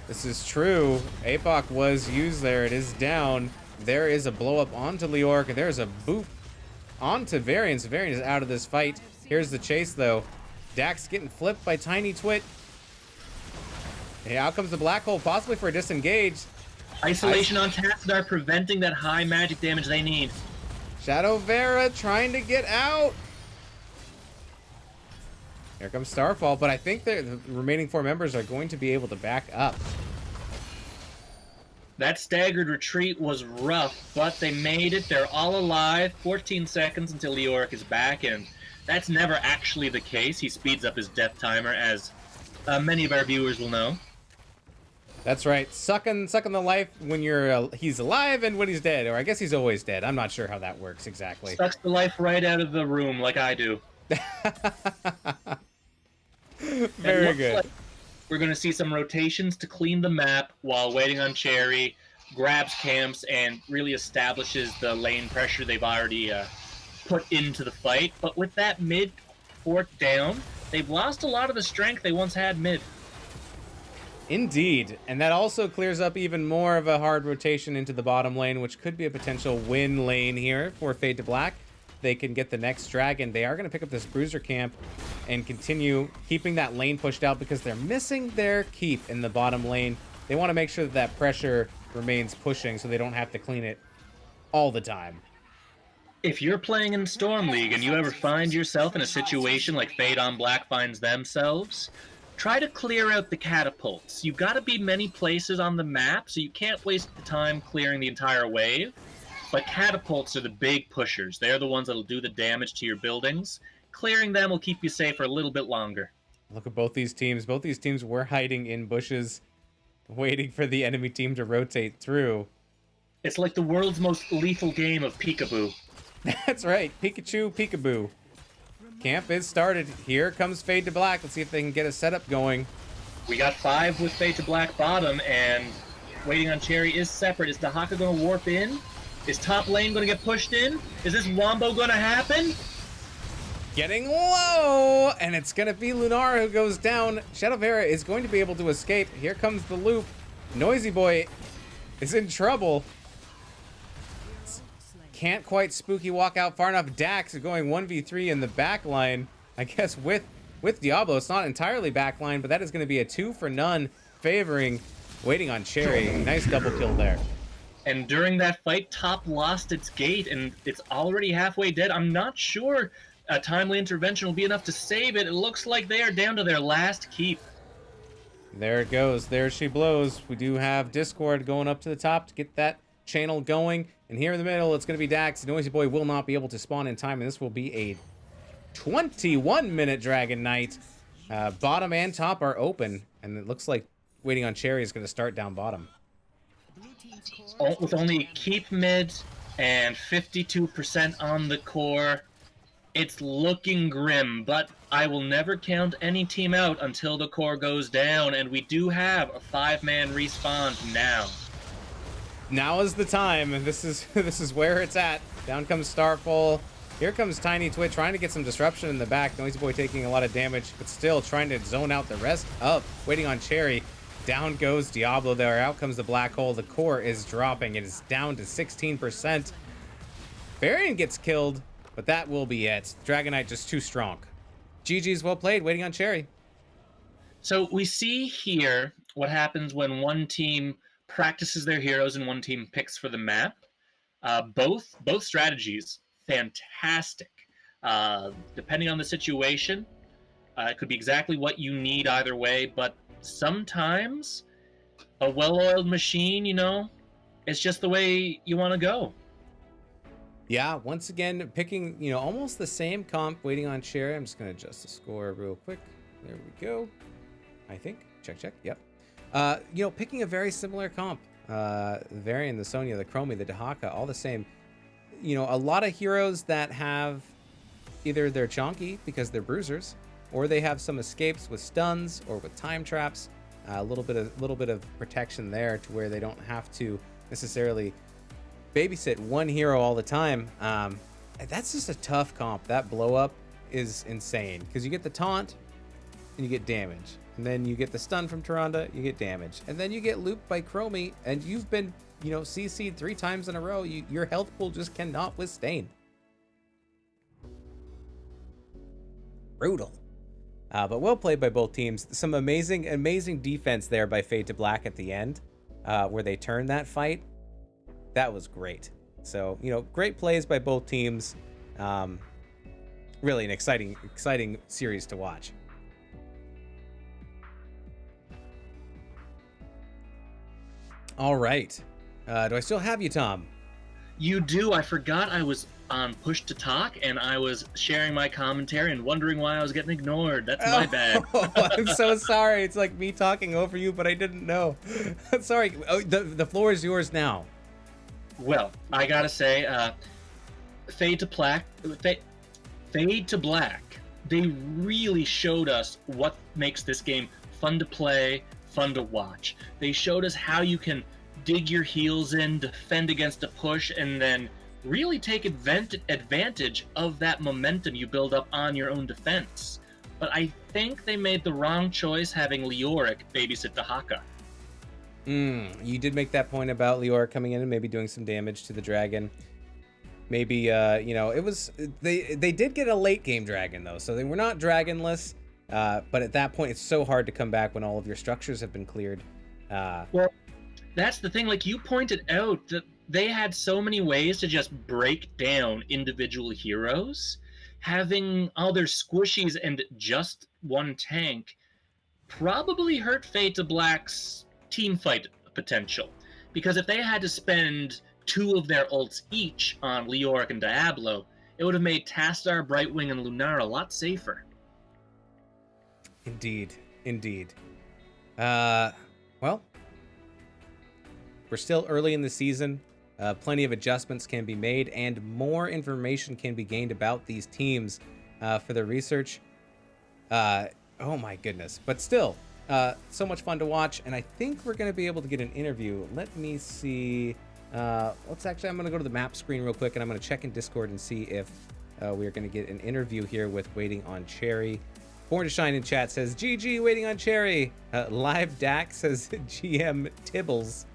This is true. APOC was used there. It is down. There is a blow-up onto Leoric. There's a boop onto Varian. So Varian is out of this fight. Here's the chase, though. Dax getting flipped by Tiny Twit. Hey, out comes the black hole, possibly for a disengage. Isolation on Tassadar, preventing that high magic damage they need. Shadow Vera trying to get out. Here comes Starfall, but I think the remaining 4 members are going to be able to back up. That staggered retreat was rough, but they made it. They're all alive. 14 seconds until Leoric is back, and that's never actually the case. He speeds up his death timer, as many of our viewers will know. That's right. Sucking the life when he's alive and when he's dead. Or I guess he's always dead. I'm not sure how that works exactly. Sucks the life right out of the room like I do. Very good. Like we're going to see some rotations to clean the map while Waiting on Cherry grabs camps and really establishes the lane pressure they've already put into the fight. But with that mid fort down, they've lost a lot of the strength they once had mid. Indeed, and that also clears up even more of a hard rotation into the bottom lane, which could be a potential win lane here for Fade2Black. They can get the next dragon. They are going to pick up this bruiser camp and continue keeping that lane pushed out because they're missing their keep in the bottom lane. They want to make sure that that pressure remains pushing so they don't have to clean it all the time. If you're playing in Storm League and you ever find yourself in a situation like Fade2Black finds themselves, try to clear out the catapults. You've got to be many places on the map, so you can't waste the time clearing the entire wave. But catapults are the big pushers. They're the ones that'll do the damage to your buildings. Clearing them will keep you safe for a little bit longer. Look at both these teams. Both these teams were hiding in bushes, waiting for the enemy team to rotate through. It's like the world's most lethal game of peekaboo. That's right. Pikachu, peekaboo. Camp is started. Here comes Fade2Black. Let's see if they can get a setup going. We got 5 with Fade2Black bottom, and Waiting on Cherry is separate. Is Dahaka going to warp in? Is top lane going to get pushed in? Is this wombo going to happen? Getting low, and it's going to be Lunar who goes down. Shadow Vera is going to be able to escape. Here comes the loop. Noisy Boy is in trouble. Can't quite spooky walk out far enough. Dax is going 1v3 in the back line. I guess with Diablo, it's not entirely back line, but that is going to be a 2 for none favoring Waiting on Cherry. Nice double kill there. And during that fight, top lost its gate, and it's already halfway dead. I'm not sure a timely intervention will be enough to save it. It looks like they are down to their last keep. There it goes. There she blows. We do have Discord going up to the top to get that channel going. And here in the middle, it's going to be Dax. Noisy Boy will not be able to spawn in time, and this will be a 21-minute Dragon Knight. Bottom and top are open. And it looks like Waiting on Cherry is going to start down bottom. With only keep mid and 52% on the core, it's looking grim, but I will never count any team out until the core goes down, and we do have a 5-man respawn now. Now is the time, and this is where it's at. Down comes Starfall. Here comes Tiny Twit trying to get some disruption in the back. Noisy Boy taking a lot of damage, but still trying to zone out the rest of Waiting on Cherry. Down goes Diablo there. Out comes the black hole. The core is dropping. It is down to 16%. Varian gets killed, but that will be it. Dragonite just too strong. GG's, well played. Waiting on Cherry. So we see here what happens when one team practices their heroes and one team picks for the map. Both strategies, fantastic. Depending on the situation, it could be exactly what you need either way, but sometimes a well-oiled machine, it's just the way you want to go. Yeah, once again, picking, almost the same comp, Waiting on Cherry. I'm just going to adjust the score real quick. There we go. I think. Check. Yep. Picking a very similar comp. The Varian, the Sonya, the Chromie, the Dahaka, all the same. A lot of heroes that have either they're chonky because they're bruisers, or they have some escapes with stuns or with time traps. A little bit of protection there to where they don't have to necessarily babysit one hero all the time. That's just a tough comp. That blow up is insane because you get the taunt and you get damage, and then you get the stun from Tyrande, you get damage, and then you get looped by Chromie, and you've been CC'd 3 times in a row. Your health pool just cannot withstand. Brutal. But well played by both teams. Some amazing defense there by Fade2Black at the end, where they turned that fight. That was great. So, great plays by both teams. Really an exciting series to watch. All right. Do I still have you, Tom? You do. I forgot I was on push to talk, and I was sharing my commentary and wondering why I was getting ignored. That's my bad. I'm so sorry. It's like me talking over you, but I didn't know. Sorry. Oh, the floor is yours now. Well, I gotta say, Fade2Black, they really showed us what makes this game fun to play, fun to watch. They showed us how you can dig your heels in, defend against a push, and then really take advantage of that momentum you build up on your own defense. But I think they made the wrong choice having Leoric babysit Dahaka. You did make that point about Leoric coming in and maybe doing some damage to the dragon. Maybe, it was... They did get a late game dragon, though, so they were not dragonless. But at that point, it's so hard to come back when all of your structures have been cleared. Well, that's the thing. Like you pointed out, that they had so many ways to just break down individual heroes. Having all their squishies and just one tank probably hurt Fade2Black's team fight potential. Because if they had to spend 2 of their ults each on Leoric and Diablo, it would have made Tastar, Brightwing, and Lunar a lot safer. Indeed. Well, we're still early in the season. Plenty of adjustments can be made, and more information can be gained about these teams for the research. Oh my goodness. But still, so much fun to watch, and I think we're going to be able to get an interview. Let me see. I'm going to go to the map screen real quick, and I'm going to check in Discord and see if we are going to get an interview here with Waiting on Cherry. Born to Shine in chat says, GG, Waiting on Cherry. Live Dak says, GM Tibbles.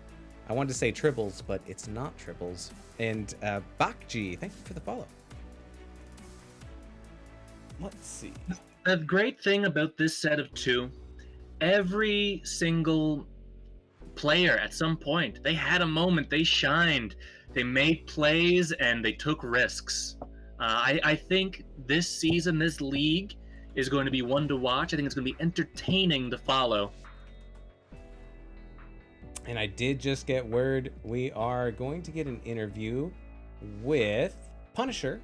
I wanted to say Tribbles, but it's not Tribbles. And Bakji, thank you for the follow. Let's see. The great thing about this set of 2, every single player at some point, they had a moment, they shined, they made plays, and they took risks. I think this season, this league, is going to be one to watch. I think it's going to be entertaining to follow. And I did just get word we are going to get an interview with Punisher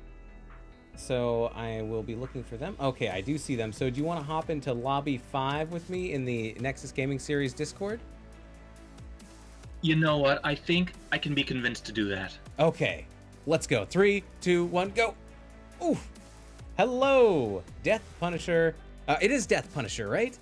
So I will be looking for them. Okay, I do see them. So do you want to hop into lobby 5 with me in the Nexus Gaming Series Discord? You know what? I think I can be convinced to do that. Okay, let's go. 3, 2, 1, go. Oof. Hello, Death Punisher. It is Death Punisher, right?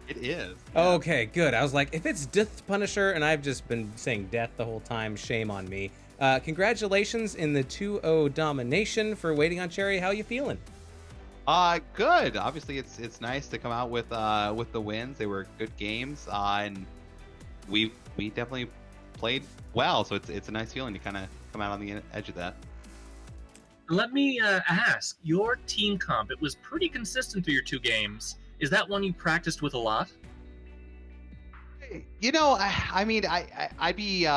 It is. Okay, good. I was like, if it's Death Punisher, and I've just been saying death the whole time, shame on me. Congratulations in the 2-0 domination for Waiting on Cherry. How you feeling? Good. Obviously, it's nice to come out with the wins. They were good games, and we definitely played well. So it's a nice feeling to kind of come out on the edge of that. Let me ask, your team comp, it was pretty consistent through your 2 games. Is that one you practiced with a lot? You know, I mean, I'd be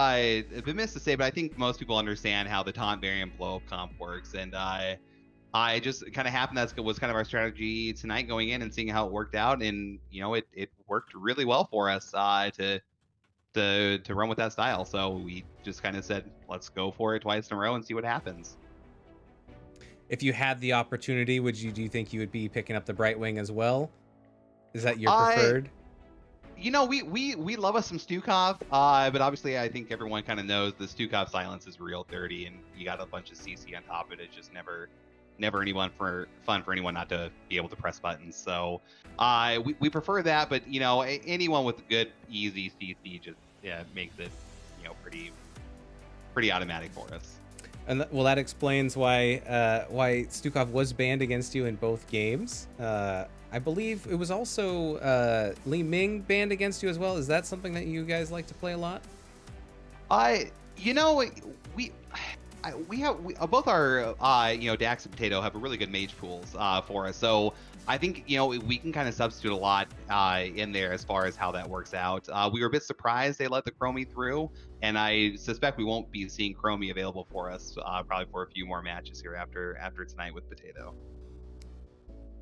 remiss to say, but I think most people understand how the taunt variant blow up comp works, and I just kind of happened that was kind of our strategy tonight going in and seeing how it worked out, and you know, it worked really well for us to run with that style. So we just kind of said, let's go for it twice in a row and see what happens. If you had the opportunity, do you think you would be picking up the Brightwing as well? Is that your preferred? You know, we love us some Stukov, but obviously I think everyone kind of knows the Stukov silence is real dirty, and you got a bunch of CC on top of it. It's just never fun for anyone not to be able to press buttons. So we prefer that, but you know, anyone with good easy CC just makes it, you know, pretty automatic for us. And that explains why Stukov was banned against you in both games. I believe it was also Li Ming banned against you as well. Is that something that you guys like to play a lot? You know, we have both our you know, Dax and Potato have a really good mage pools for us. So I think, you know, we can kind of substitute a lot in there as far as how that works out. We were a bit surprised they let the Chromie through, and I suspect we won't be seeing Chromie available for us probably for a few more matches here after tonight with Potato.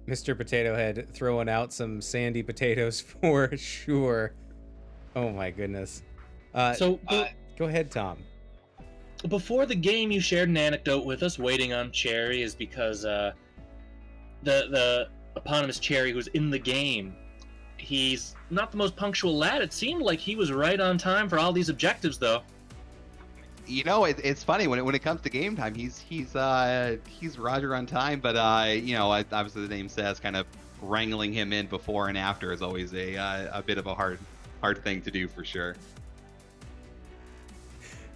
Mr. Potato Head throwing out some sandy potatoes for sure. Oh my goodness. Go ahead, Tom. Before the game, you shared an anecdote with us. Waiting on Cherry is because the eponymous Cherry who's in the game, he's not the most punctual lad. It seemed like he was right on time for all these objectives, though. You know, it's funny when it comes to game time. He's Roger on time, but you know, obviously the name says, kind of wrangling him in before and after is always a bit of a hard thing to do for sure.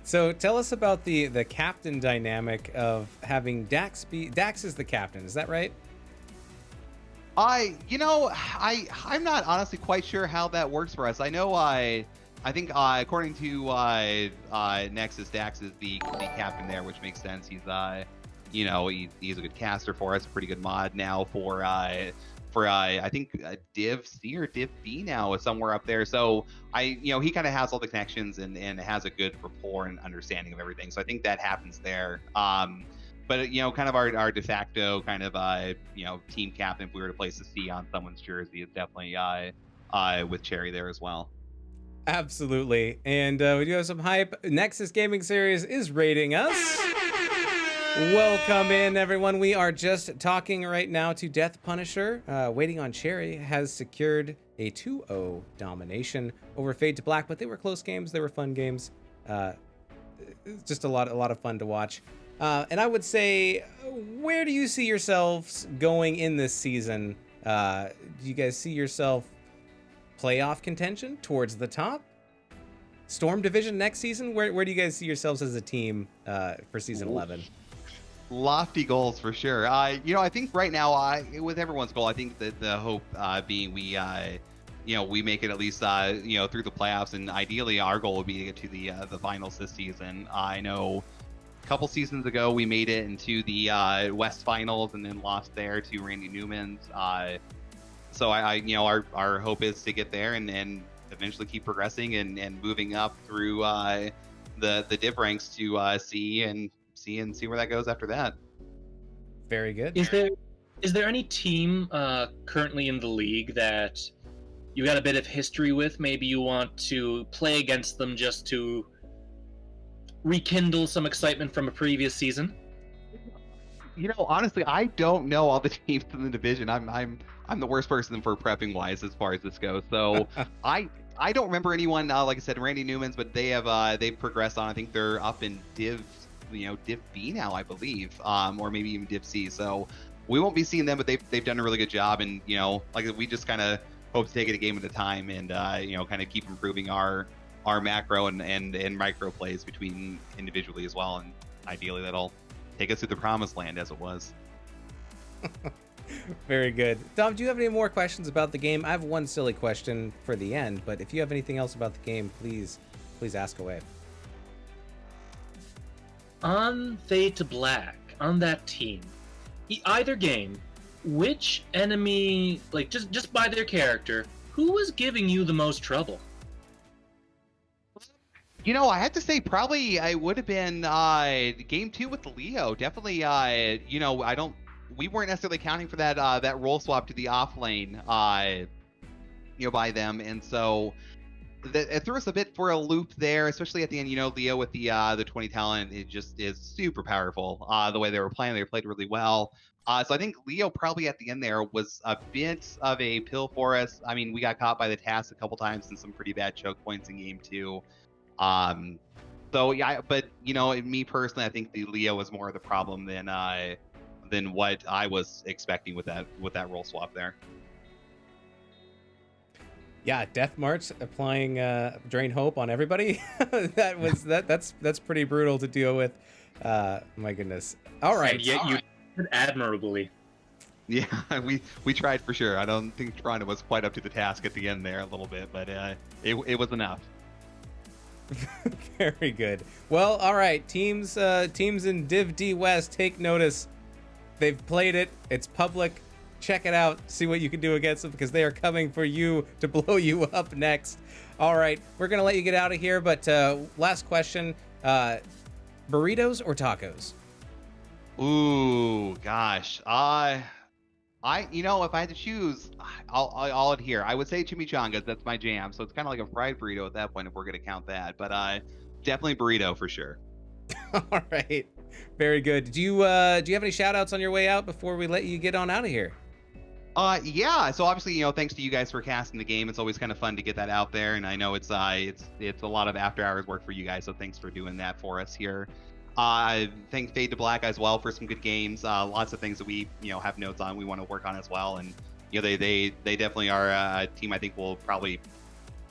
So tell us about the captain dynamic of having Dax is the captain. Is that right? I'm not honestly quite sure how that works for us. I know I think according to Nexus, Dax is the captain there, which makes sense. He's you know, he's a good caster for us, a pretty good mod now for I think Div C or Div B now is somewhere up there. So you know, he kind of has all the connections and has a good rapport and understanding of everything. So I think that happens there. But you know, kind of our de facto kind of you know, team captain, if we were to place a C on someone's jersey, is definitely with Cherry there as well. Absolutely. And we do have some hype. Nexus Gaming Series is rating us. Welcome in, everyone. We are just talking right now to Death Punisher. Waiting on Cherry has secured a 2-0 domination over Fade2Black, but they were close games. They were fun games. Just a lot of fun to watch. And I would say, where do you see yourselves going in this season? Do you guys see yourself playoff contention towards the top? Storm Division next season? Where do you guys see yourselves as a team for season 11? Lofty goals for sure. You know, I think right now, with everyone's goal, I think that the hope being we you know, we make it at least you know, through the playoffs, and ideally our goal would be to get to the finals this season. I know a couple seasons ago we made it into the West Finals and then lost there to Randy Newman's. So you know, our hope is to get there and eventually keep progressing and moving up through the div ranks to see where that goes after that. Very good. Is there any team currently in the league that you got a bit of history with? Maybe you want to play against them just to rekindle some excitement from a previous season? Honestly, I don't know all the teams in the division. I'm the worst person for prepping wise as far as this goes. So I don't remember anyone. Like I said, Randy Newman's, but they've progressed on. I think they're up in Div B now, I believe, or maybe even Div C. So we won't be seeing them, but they've done a really good job. And like we just kind of hope to take it a game at a time and kind of keep improving our macro and micro plays between individually as well. And ideally that'll take us to the promised land, as it was. Very good. Dom, do you have any more questions about the game? I have one silly question for the end, but if you have anything else about the game, please ask away. On Fade2Black, on that team, either game, which enemy, like just by their character, who was giving you the most trouble? I have to say probably I would have been game 2 with Leo. Definitely, we weren't necessarily counting for that role swap to the off lane, by them, and so it threw us a bit for a loop there, especially at the end. Leo with the 20 talent, it just is super powerful. The way they were playing, they played really well. So I think Leo probably at the end there was a bit of a pill for us. I mean, we got caught by the task a couple times and some pretty bad choke points in game 2. So yeah, but me personally, I think the Leo was more of the problem than what I was expecting with that role swap there. Yeah, Death March applying Drain Hope on everybody. That's pretty brutal to deal with. My goodness. All right. And yet you did admirably. Yeah, we tried for sure. I don't think Toronto was quite up to the task at the end there a little bit, but it was enough. Very good. Well, all right. Teams in Div D West, take notice. They've played it. It's public. Check it out. See what you can do against them, because they are coming for you to blow you up next. All right. We're going to let you get out of here, but last question. Burritos or tacos? Ooh, gosh. If I had to choose, I'll adhere. I would say chimichangas. That's my jam. So it's kind of like a fried burrito at that point if we're going to count that. But definitely burrito for sure. All right. Very good. Do you have any shout outs on your way out before we let you get on out of here? Yeah. So obviously, thanks to you guys for casting the game. It's always kind of fun to get that out there. And I know it's a lot of after hours work for you guys. So thanks for doing that for us here. Thanks Fade2Black as well for some good games. Lots of things that we have notes on, we want to work on as well. And they definitely are a team. I think will probably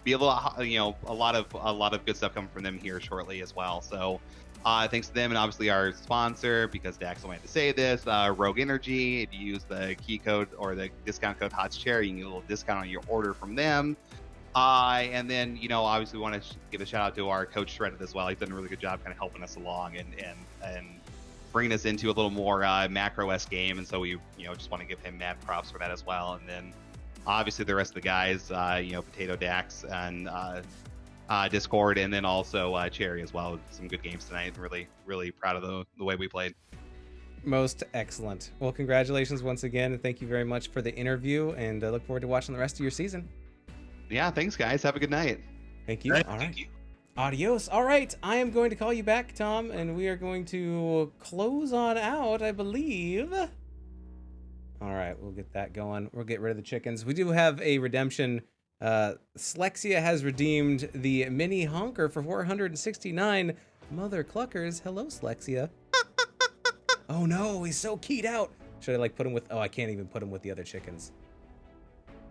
be a lot of good stuff coming from them here shortly as well. So thanks to them, and obviously our sponsor, because Dax wanted to say this, Rogue Energy. If you use the key code or the discount code HOTSCHERRY, you can get a little discount on your order from them. And then, obviously we want to give a shout out to our coach Shredded as well. He's done a really good job kind of helping us along and bringing us into a little more macro-esque game. And so we, just want to give him mad props for that as well. And then obviously the rest of the guys, Potato Dax and Discord, and then also Cherry as well. Some good games tonight. Really, really proud of the way we played. Most excellent. Well, congratulations once again. And thank you very much for the interview. And I look forward to watching the rest of your season. Yeah, thanks, guys. Have a good night. Thank you. All right. Thank you. Adios. All right. I am going to call you back, Tom, and we are going to close on out, I believe. All right. We'll get that going. We'll get rid of the chickens. We do have a redemption. Slexia has redeemed the mini honker for 469 mother cluckers. Hello, Slexia. Oh, no. He's so keyed out. Should I, put him with... Oh, I can't even put him with the other chickens.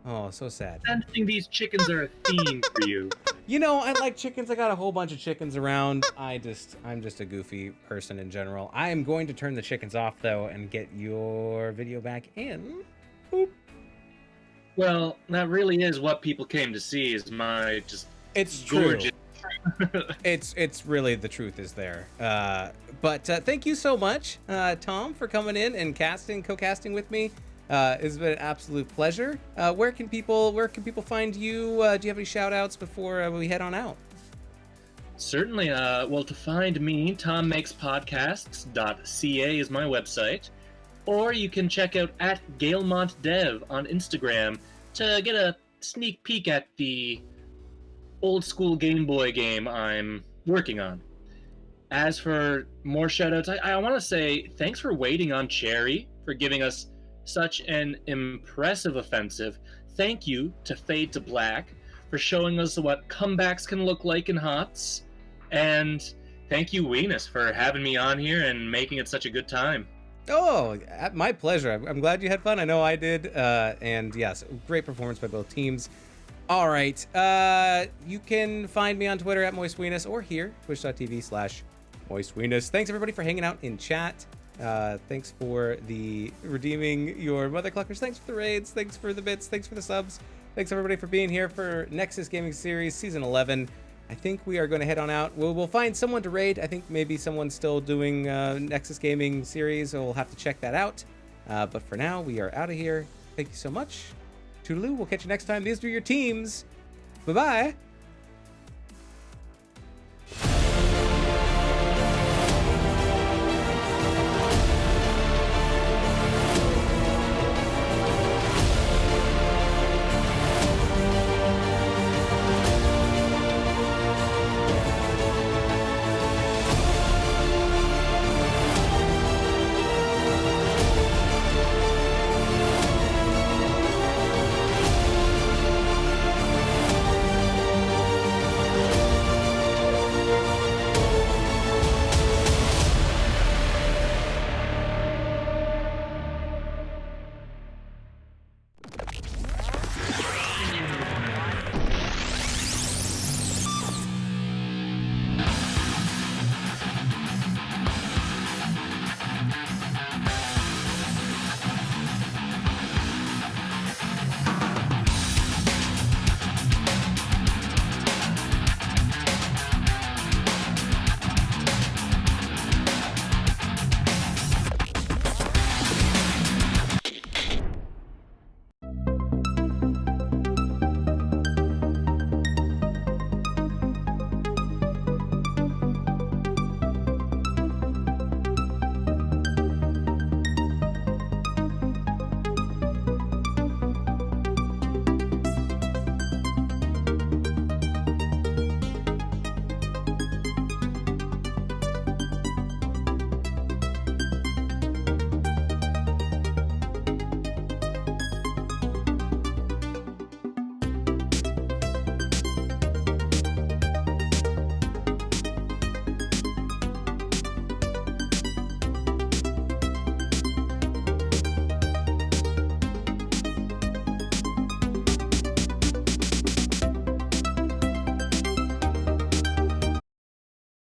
Oh, so sad. I think these chickens are a theme for you. I like chickens. I got a whole bunch of chickens around. I'm just a goofy person in general. I am going to turn the chickens off, though, and get your video back in. Boop. Well, that really is what people came to see, is my just it's gorgeous. True. It's really, the truth is there. But thank you so much, Tom, for coming in and co-casting with me. It's been an absolute pleasure. Where can people find you? Do you have any shout outs before we head on out? Certainly. Well, to find me, tommakespodcasts.ca is my website. Or you can check out @GailmontDev on Instagram to get a sneak peek at the old school Game Boy game I'm working on. As for more shoutouts, I want to say thanks for waiting on Cherry for giving us such an impressive offensive. Thank you to Fade2Black for showing us what comebacks can look like in HOTS. And thank you, Weenus, for having me on here and making it such a good time. Oh, my pleasure. I'm glad you had fun. I know I did. And yes, great performance by both teams. All right. You can find me on Twitter at MoistWeenus or here, twitch.tv/MoistWeenus. Thanks, everybody, for hanging out in chat. Thanks for the redeeming your mother cluckers. Thanks for the raids. Thanks for the bits. Thanks for the subs. Thanks, everybody, for being here for Nexus Gaming Series Season 11. I think we are going to head on out. We'll find someone to raid. I think maybe someone's still doing Nexus Gaming Series, so we'll have to check that out. But for now, we are out of here. Thank you so much. Toodaloo. We'll catch you next time. These are your teams. Bye-bye.